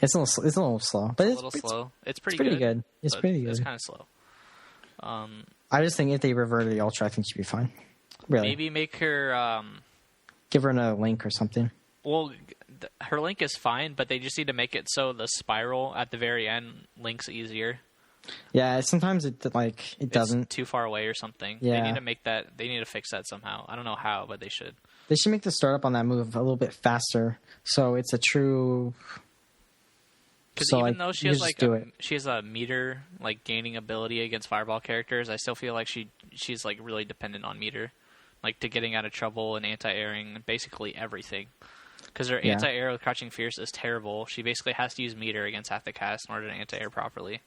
It's a little slow, but it's slow. It's pretty good. It's pretty good. It's kind of slow. I just think if they revert the Ultra, I think she'd be fine. Really. Maybe make her... give her another link or something. Well, her link is fine, but they just need to make it so the spiral at the very end links easier. Yeah, sometimes it doesn't. It's too far away or something. Yeah. They need to make that. They need to fix that somehow. I don't know how, but they should. They should make the startup on that move a little bit faster, so it's a true... Because even though she has a meter like gaining ability against fireball characters, I still feel like she's like really dependent on meter, like to getting out of trouble and anti-airing basically everything. Because her anti-air with Crouching Fierce is terrible. She basically has to use meter against half the cast in order to anti-air properly.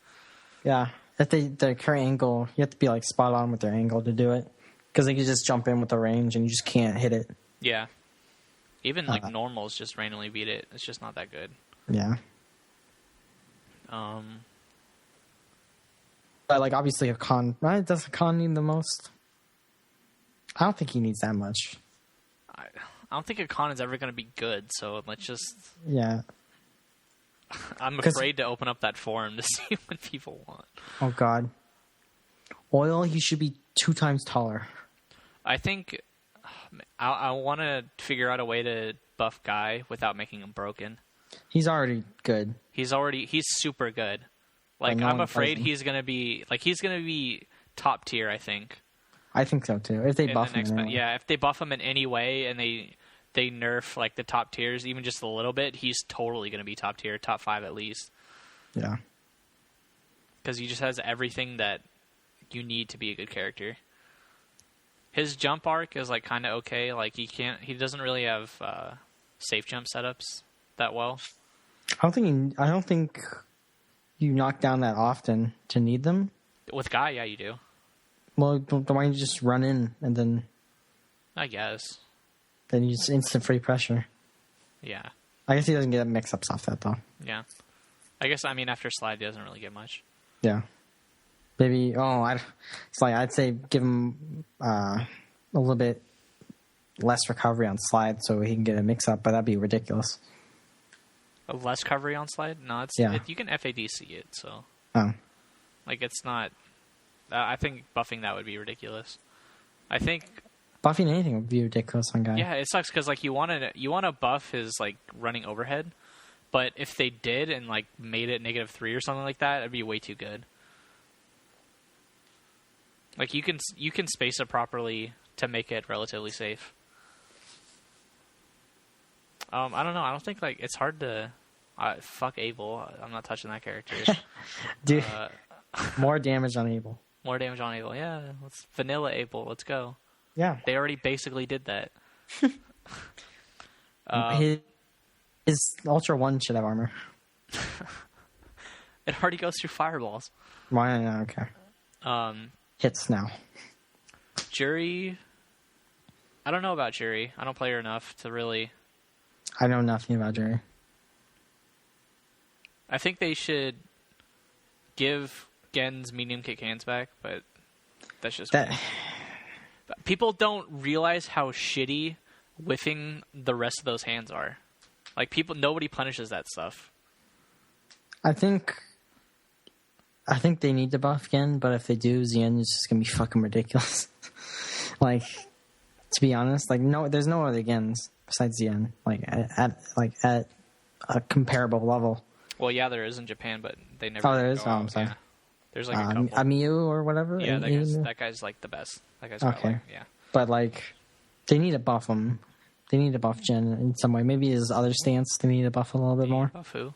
Yeah. If their current angle, you have to be like spot on with their angle to do it. Because they can just jump in with the range and you just can't hit it. Yeah. Even like normals just randomly beat it. It's just not that good. Yeah. But like obviously a con, right? Does a con need the most? I don't think he needs that much. I don't think a con is ever going to be good, so let's just... Yeah. I'm afraid to open up that forum to see what people want. Oh, God. Oil, he should be 2 times taller. I think I want to figure out a way to buff Guy without making him broken. He's already good. He's super good. Like, no I'm one afraid fights him. he's going to be top tier, I think. I think so, too. If they in buff the next him. ma- Yeah, if they buff him in any way and they nerf like the top tiers even just a little bit, he's totally going to be top tier, top 5 at least. Yeah. Because he just has everything that you need to be a good character. His jump arc is like kind of okay. Like he doesn't really have safe jump setups that well. I don't think you knock down that often to need them. With Guy, yeah, you do. Well, why don't you just run in and then I guess. Then you just instant free pressure. Yeah. I guess he doesn't get mix-ups off that, though. Yeah. I guess, after slide, he doesn't really get much. Yeah. Maybe, it's like I'd say give him a little bit less recovery on slide so he can get a mix-up, but that'd be ridiculous. A less recovery on slide? No, you can FADC it, so. Oh. Like, it's not... I think buffing that would be ridiculous. I think... Buffing anything would be ridiculous on Guy. Yeah, it sucks because like you want to buff his like running overhead, but if they did and like made it -3 or something like that, it'd be way too good. Like you can space it properly to make it relatively safe. I don't know. I don't think like it's hard to fuck Abel. I'm not touching that character. Dude, more damage on Abel. More damage on Abel. Yeah, let's vanilla Abel. Let's go. Yeah. They already basically did that. His Ultra 1 should have armor. It already goes through fireballs. Why not? Okay. Hits now. Jury. I don't know about Jury. I don't play her enough to really... I know nothing about Jury. I think they should give Gen's medium kick hands back, but that's just... That... People don't realize how shitty whiffing the rest of those hands are. Like, nobody punishes that stuff. I think they need to buff Gen, but if they do, Zien is just gonna be fucking ridiculous. Like, to be honest, like there's no other Gens besides Zien, like at a comparable level. Well, yeah, there is in Japan, but they never. Oh, there is. Go out. I'm sorry. Yeah. There's like a couple. Amiyu or whatever. Yeah, that guy's like the best. That guy's okay. Like, yeah. But like, they need to buff him. They need to buff Gen in some way. Maybe his other stance. They need to buff a little bit more. Buff who?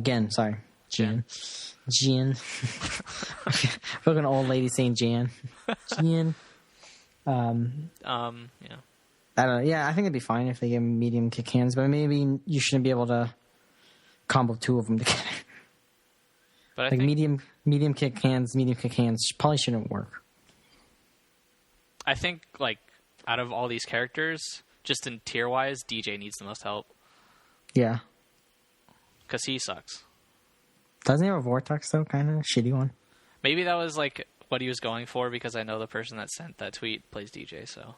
Gen. Sorry, Gen. Look, an old lady saying Jan. Jan. Yeah. I don't know. Yeah, I think it'd be fine if they give him medium kick hands, but maybe you shouldn't be able to combo 2 of them together. But I like think, medium kick hands probably shouldn't work. I think like out of all these characters, just in tier wise, DJ needs the most help. Yeah. Because he sucks. Doesn't he have a Vortex though? Kind of shitty one. Maybe that was like what he was going for because I know the person that sent that tweet plays DJ, so.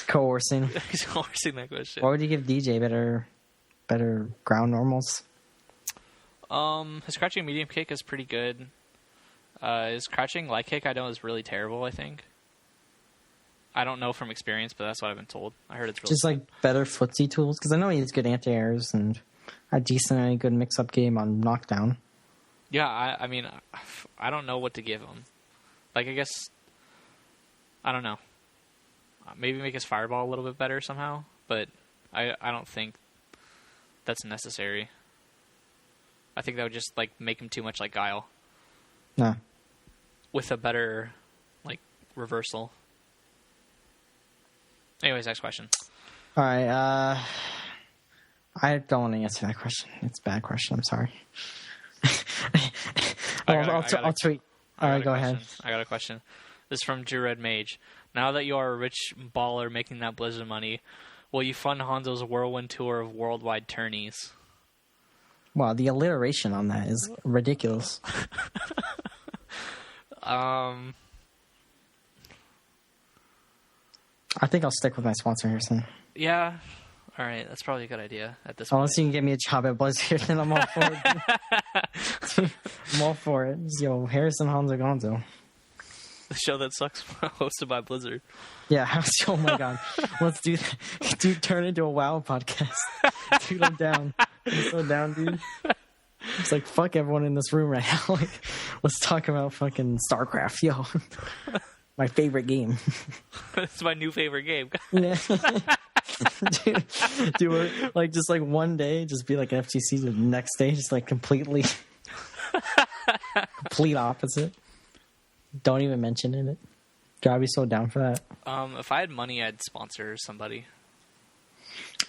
Coercing. He's coercing that question. Why would you give DJ better ground normals? His crouching medium kick is pretty good. His crouching light kick I know is really terrible, I think. I don't know from experience, but that's what I've been told. I heard it's really just like better footsie tools, because I know he has good anti-airs and a decent good mix-up game on knockdown. Yeah, I mean, I don't know what to give him. Like, I guess, I don't know. Maybe make his fireball a little bit better somehow, but I don't think that's necessary. I think that would just like make him too much like Guile. No. With a better like reversal. Anyways, next question. All right. I don't want to answer that question. It's a bad question. I'm sorry. I'll tweet. All right, go ahead. I got a question. This is from Drew Red Mage. Now that you are a rich baller making that Blizzard money, will you fund Honzo's whirlwind tour of worldwide tourneys? Wow, the alliteration on that is ridiculous. I think I'll stick with my sponsor, Harrison. Yeah. All right, that's probably a good idea at this Unless point. you can get me a job at Blizzard, then I'm all for it. I'm all for it. Yo, Harrison Honzo Gonzo. The show that sucks, hosted by Blizzard. Yeah, oh my god. Let's do that. Dude, turn into a WoW podcast. Dude, I'm down. I'm so down, dude. It's like, fuck everyone in this room right now. Like, let's talk about fucking StarCraft, yo. My favorite game. It's my new favorite game. Yeah. Dude, like, just like one day, just be like FGC, the next day, just like complete opposite. Don't even mention it. Dude, I'd be so down for that. If I had money, I'd sponsor somebody.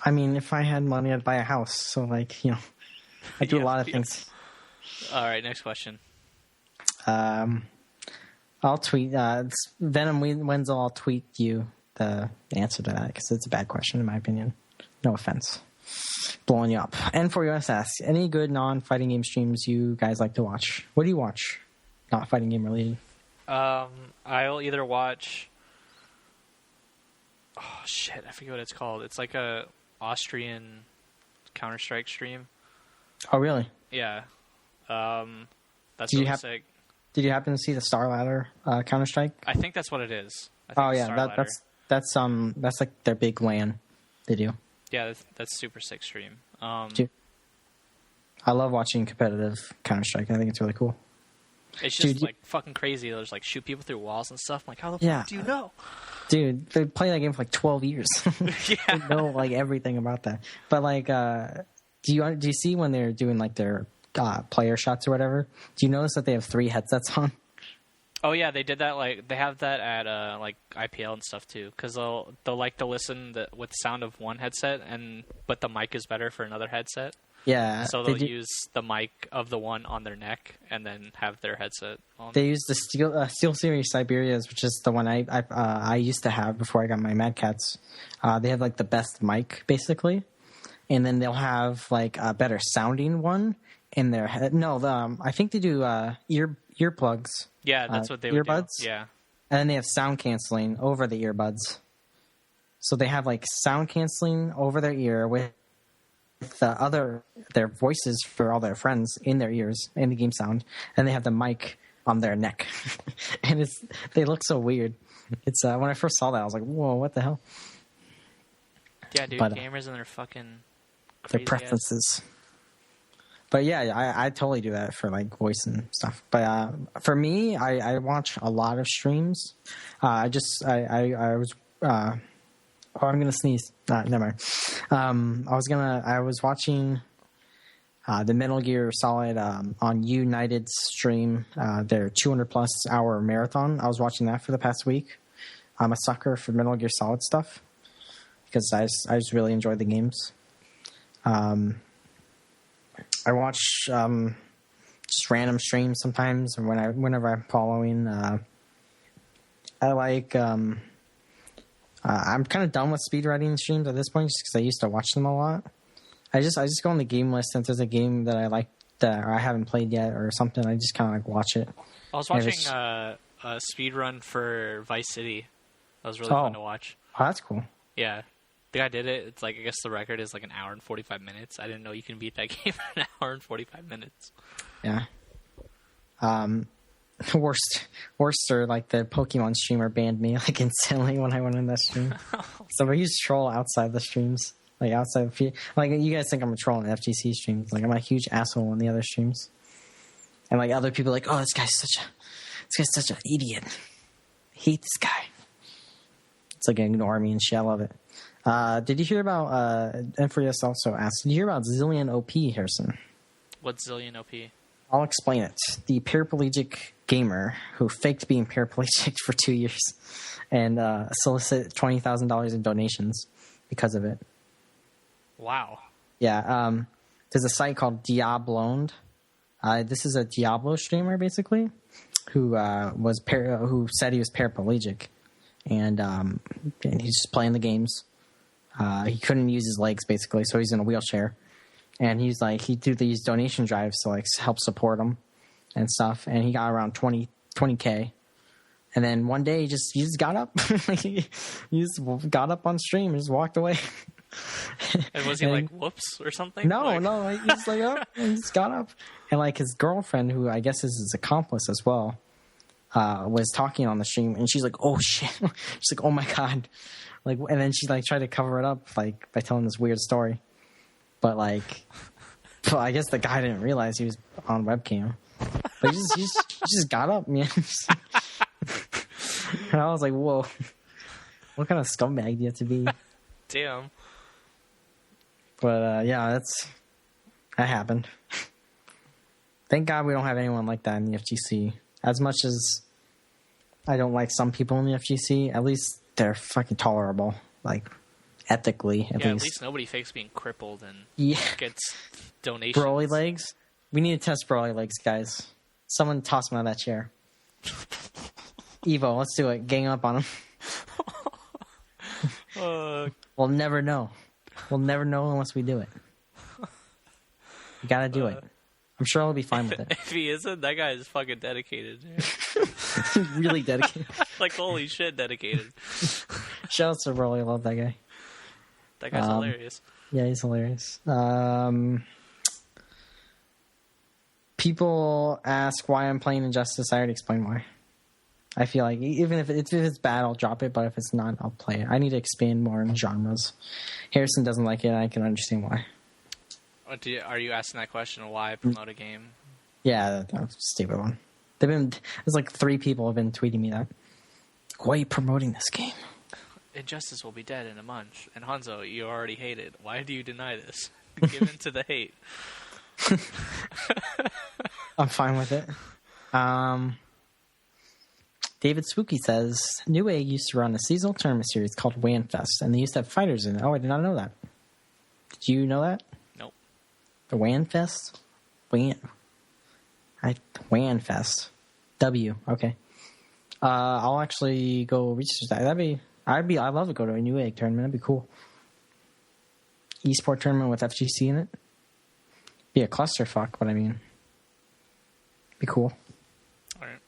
I mean, if I had money, I'd buy a house. So, like, you know, I do a lot of things. All right, next question. I'll tweet. Venom Wenzel, I'll tweet you the answer to that because it's a bad question, in my opinion. No offense. Blowing you up. And for US asks, any good non-fighting game streams you guys like to watch? What do you watch? Not fighting game related. I'll either watch... Oh, shit. I forget what it's called. It's like a Austrian Counter-Strike stream. Oh, really? Yeah. That's really sick. Did you happen to see the Star Ladder Counter-Strike? I think that's what it is. Oh, yeah. That's like their big LAN they do. Yeah, that's super sick stream. Dude, I love watching competitive Counter-Strike. I think it's really cool. It's just like fucking crazy. They'll just like shoot people through walls and stuff. I'm like, how the fuck do you know? Dude, they play that game for like 12 years. Yeah. They know like everything about that. But like, do you see when they're doing like their player shots or whatever? Do you notice that they have 3 headsets on? Oh yeah, they did that. Like they have that at like IPL and stuff too, because they'll like to listen with the sound of one headset, but the mic is better for another headset. Yeah. So they'll use the mic of the one on their neck and then have their headset on. They use the Steel Series Siberias, which is the one I used to have before I got my Mad Cats. They have like the best mic basically, and then they'll have like a better sounding one in their head. No, I think they do earplugs. Yeah, that's what they would earbuds. do. Yeah. And then they have sound canceling over the earbuds. So they have like sound canceling over their ear with their voices for all their friends in their ears in the game sound, and they have the mic on their neck. And they look so weird. It's when I first saw that I was like, whoa, what the hell? Yeah, dude, gamers and their fucking crazy their preferences. But yeah, I totally do that for like voice and stuff. But for me, I watch a lot of streams. I was I'm gonna sneeze. Never mind. I was watching the Metal Gear Solid on United's stream, their 200+ hour marathon. I was watching that for the past week. I'm a sucker for Metal Gear Solid stuff because I just really enjoy the games. I watch just random streams sometimes whenever I'm following. I like. I'm kind of done with speedrunning streams at this point just because I used to watch them a lot. I just go on the game list, and if there's a game that I like that I haven't played yet or something, I just kind of like watch it. I was watching a speedrun for Vice City. That was really fun to watch. Oh, that's cool. Yeah. The guy did it. It's like, I guess the record is like an hour and 45 minutes. I didn't know you can beat that game in an hour and 45 minutes. Yeah. Worst are like the Pokemon streamer banned me like instantly when I went in that stream. So I used to troll outside the streams, like outside the like you guys think I'm a troll in FGC streams. Like I'm a huge asshole in the other streams, and like other people are like, oh, this guy's such an idiot. I hate this guy. It's like ignore me and shit. I love it. Did you hear about? And for us also asked, did you hear about Zillion OP, Harrison? What's Zillion OP? I'll explain it. The paraplegic gamer who faked being paraplegic for 2 years and solicited $20,000 in donations because of it. Wow. Yeah, there's a site called Diabloned. This is a Diablo streamer, basically, who who said he was paraplegic, and he's just playing the games. He couldn't use his legs, basically, so he's in a wheelchair. And he's like, he did these donation drives to like help support him and stuff. And he got around 20K. And then one day he just got up. he just got up on stream and just walked away. And was he like, whoops, or something? No, he just like, oh, and he just got up. And like his girlfriend, who I guess is his accomplice as well, was talking on the stream. And she's like, oh shit. She's like, oh my God. Like, and then she like tried to cover it up like by telling this weird story. But like, well, I guess the guy didn't realize he was on webcam. But he just got up, man. And I was like, whoa, what kind of scumbag do you have to be? Damn. But yeah, that happened. Thank God we don't have anyone like that in the FGC. As much as I don't like some people in the FGC, at least they're fucking tolerable. Like, ethically, at least nobody fakes being crippled and gets donations. Broly legs? We need to test Broly legs, guys. Someone toss him out of that chair. Evo, let's do it. Gang up on him. We'll never know. We'll never know unless we do it. You gotta do it. I'm sure I'll be fine with it. If he isn't, that guy is fucking dedicated. Really dedicated. Like, holy shit, dedicated. Shout out to Broly. I love that guy. That guy's hilarious. Yeah, he's hilarious. People ask why I'm playing Injustice. I already explained why. I feel like even if it's bad, I'll drop it. But if it's not, I'll play it. I need to expand more in genres. Harrison doesn't like it, and I can understand why. Are you asking that question? Why promote a game? Yeah, that's a stupid one. There's like 3 people have been tweeting me that. Why are you promoting this game? Injustice will be dead in a month. And Honzo, you already hate it. Why do you deny this? Give in to the hate. I'm fine with it. David Spooky says, New Egg used to run a seasonal tournament series called WANFest, and they used to have fighters in it. Oh, I did not know that. Did you know that? Nope. The WANFest? WANFest. W. Okay. I'll actually go research that. I'd love to go to a New Egg tournament. That'd be cool. Esport tournament with FGC in it. Be a clusterfuck, but I mean, be cool. All right.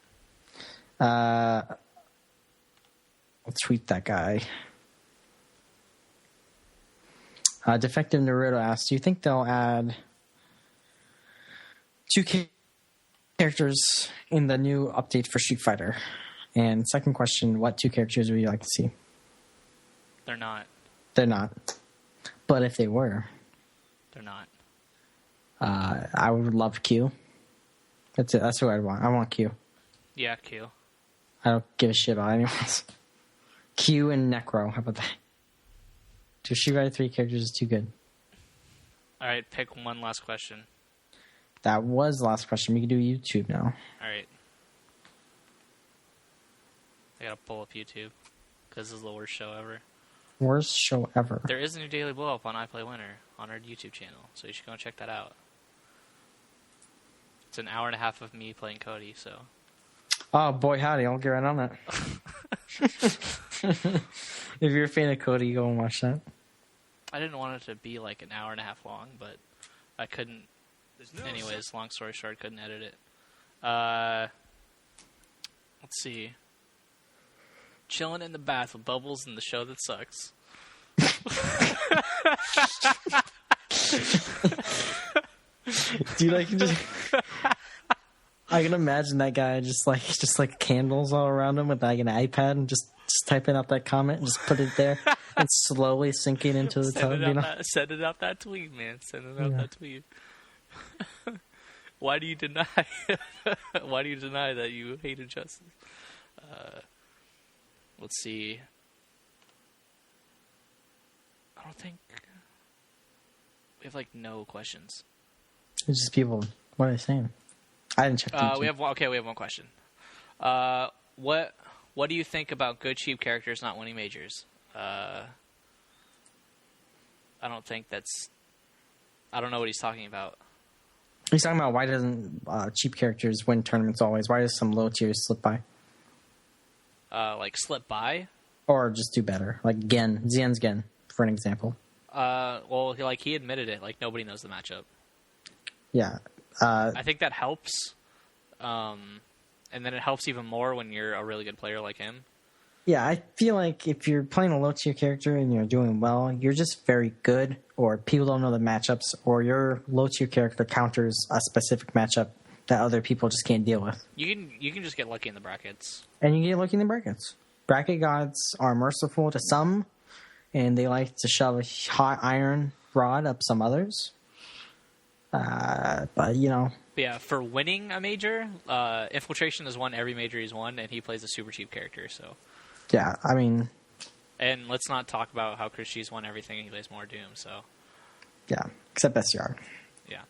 I'll tweet that guy. Defective Naruto asks, do you think they'll add 2 characters in the new update for Street Fighter? And second question, what 2 characters would you like to see? They're not. They're not. But if they were... They're not. I would love Q. That's it. That's who I'd want. I want Q. Yeah, Q. I don't give a shit about anyone else. Q and Necro. How about that? To Street Fighter 3 characters is too good. All right, pick one last question. That was the last question. We can do YouTube now. All right. I gotta pull up YouTube because this is the worst show ever. Worst show ever. There is a new daily blow up on I Play Winner on our YouTube channel, so you should go and check that out. It's an hour and a half of me playing Cody, so. Oh boy, howdy! I'll get right on that. If you're a fan of Cody, go and watch that. I didn't want it to be like an hour and a half long, but I couldn't. Anyways, long story short, couldn't edit it. Let's see. Chilling in the bath with Bubbles and the show that sucks. Dude, I can imagine that guy just like candles all around him with like an iPad and just typing out that comment and just put it there and slowly sinking into the tub. Send it out that tweet, man. Send it out that tweet. Why do you deny? Why do you deny that you hate Injustice? Let's see. I don't think we have like no questions. It's just people. What are they saying? I didn't check. We have one question. What do you think about good cheap characters not winning majors? I don't think that's I don't know what he's talking about. He's talking about why doesn't cheap characters win tournaments always? Why does some low tiers slip by? Like slip by? Or just do better. Like Xian's Gen, for an example. Well, he admitted it. Like, nobody knows the matchup. Yeah. I think that helps. And then it helps even more when you're a really good player like him. Yeah, I feel like if you're playing a low-tier character and you're doing well, you're just very good, or people don't know the matchups, or your low-tier character counters a specific matchup that other people just can't deal with. You can just get lucky in the brackets. And you get lucky in the brackets. Bracket gods are merciful to some, and they like to shove a hot iron rod up some others. But, you know... But yeah, for winning a major, Infiltration has won every major he's won, and he plays a super cheap character, so... Yeah, I mean... And let's not talk about how Chris G's won everything and he plays more Doom, so... Yeah, except SCR. Yeah.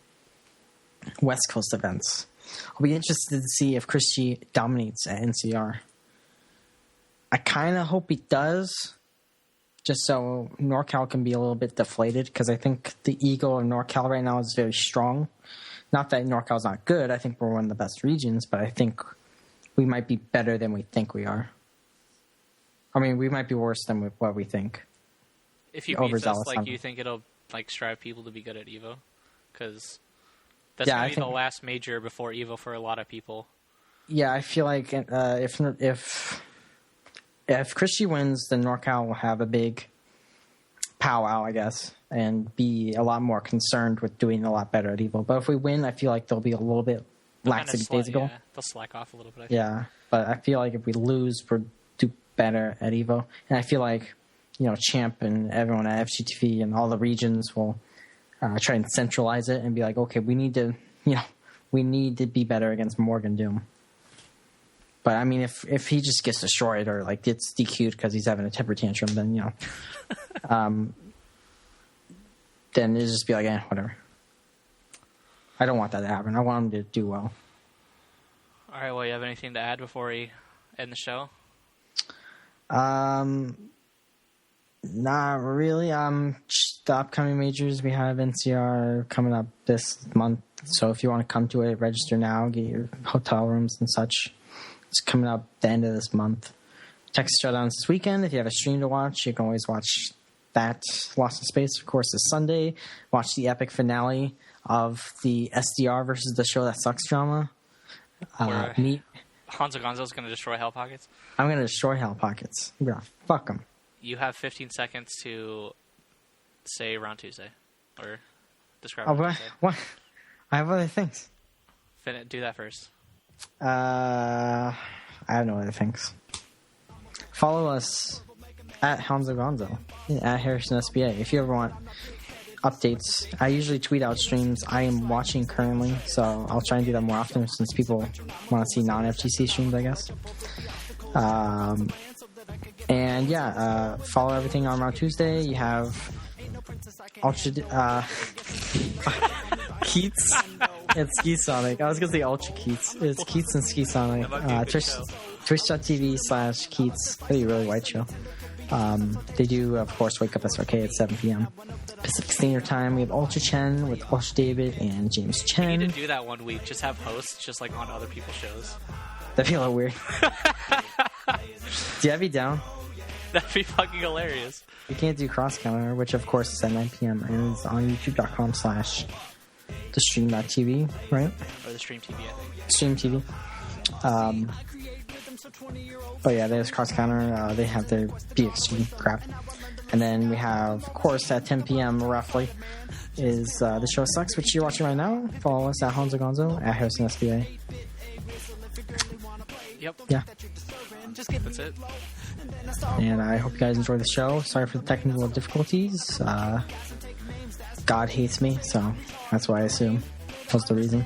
West Coast events. I'll be interested to see if Chris G dominates at NCR. I kind of hope he does, just so NorCal can be a little bit deflated, because I think the ego of NorCal right now is very strong. Not that NorCal's not good. I think we're one of the best regions, but I think we might be better than we think we are. I mean, we might be worse than what we think. If you beat us, like, you think it'll like strive people to be good at Evo? Because that's going to be the last major before Evo for a lot of people. Yeah, I feel like if Chris G wins, then NorCal will have a big powwow, I guess, and be a lot more concerned with doing a lot better at Evo. But if we win, I feel like they'll be a little bit lackadaisical. Yeah, they'll slack off a little bit. Yeah, but I feel like if we lose, we're do better at Evo. And I feel like, you know, Champ and everyone at FGTV and all the regions will try and centralize it and be like, okay, we need to be better against Morgan Doom. But I mean, if he just gets destroyed or like gets DQ'd because he's having a temper tantrum, then, you know, then it'll just be like, whatever. I don't want that to happen. I want him to do well. All right. Well, you have anything to add before we end the show? Not really. The upcoming majors, we have NCR coming up this month. So if you want to come to it, register now, get your hotel rooms and such. It's coming up the end of this month. Texas Showdowns this weekend. If you have a stream to watch, you can always watch that. Lost in Space, of course, this Sunday. Watch the epic finale of the SDR versus the Show That Sucks drama. Honzo Gonzo's going to destroy Hell Pockets? I'm going to destroy Hell Pockets. I'm going to fuck them. You have 15 seconds to say Round Tuesday. Or describe Round Tuesday. What? I have other things. Do that first. I have no other things. Follow us at Honzo Gonzo, at Harrison SBA. If you ever want updates, I usually tweet out streams I am watching currently, so I'll try and do that more often since people want to see non-FGC streams, I guess. And yeah, follow everything on Round Tuesday. You have Ultra Keats. It's Ski Sonic. I was gonna say Ultra Keats. It's Keats and Ski Sonic. Twitch.tv/Keats. Pretty really white show. They do, of course, Wake Up SRK at 7 p.m. Pacific Standard Time. We have Ultra Chen with Ultra David and James Chen. We need to do that one week. Just have hosts just like on other people's shows. That'd be a little weird. Do you have me down? That'd be fucking hilarious. We can't do Cross Counter, which of course is at 9 p.m. and it's on youtube.com/thestream.tv, right? Or the Stream TV, I think. Stream TV. But yeah, there's Cross Counter. They have their BXG crap. And then we have, of course, at 10 p.m. roughly, is The Show Sucks, which you're watching right now. Follow us at Honzo Gonzo, at Harrison SBA. Yep. Yeah. That's it. And I hope you guys enjoy the show. Sorry for the technical difficulties. God hates me, so that's why I assume was the reason.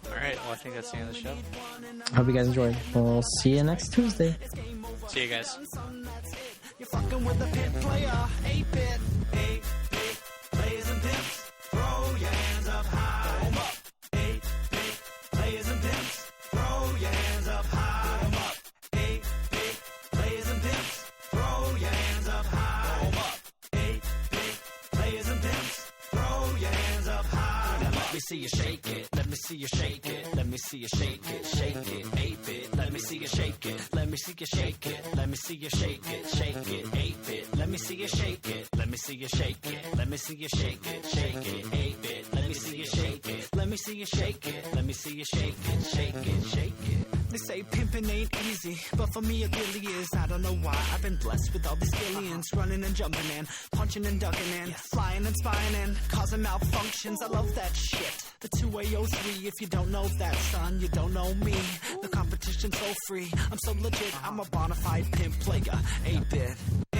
Alright, well, I think that's the end of the show. Hope you guys enjoyed. We'll see you next Tuesday. See you guys. You're fucking with a pit player, 8-bit, 8-bit players and pimps. Throw your hands up high. 8-bit players and pimps. Throw your hands up high. 8-bit players and pimps. Throw your hands up high. 8-bit players and see you shake it. Let me see you shake it. Let me see you shake it. Shake it, 8-bit. Let me see you shake it. Let me see you shake it. Let me see you shake it. Shake it, 8-bit. Let me see you shake it. Let me see you shake it. Let me see you shake it. Shake it, 8-bit. Let me see you shake it. Let me see you shake it. Let me see you shake it. Shake it, shake it. They say pimping ain't easy, but for me it really is. I don't know why I've been blessed with all these aliens, running and jumping and punching and ducking and flying and spying and causing malfunctions. I love that shit. The 2AO3, if you don't know that, son, you don't know me. The competition's so free, I'm so legit, I'm a bona fide pimp player, 8-bit.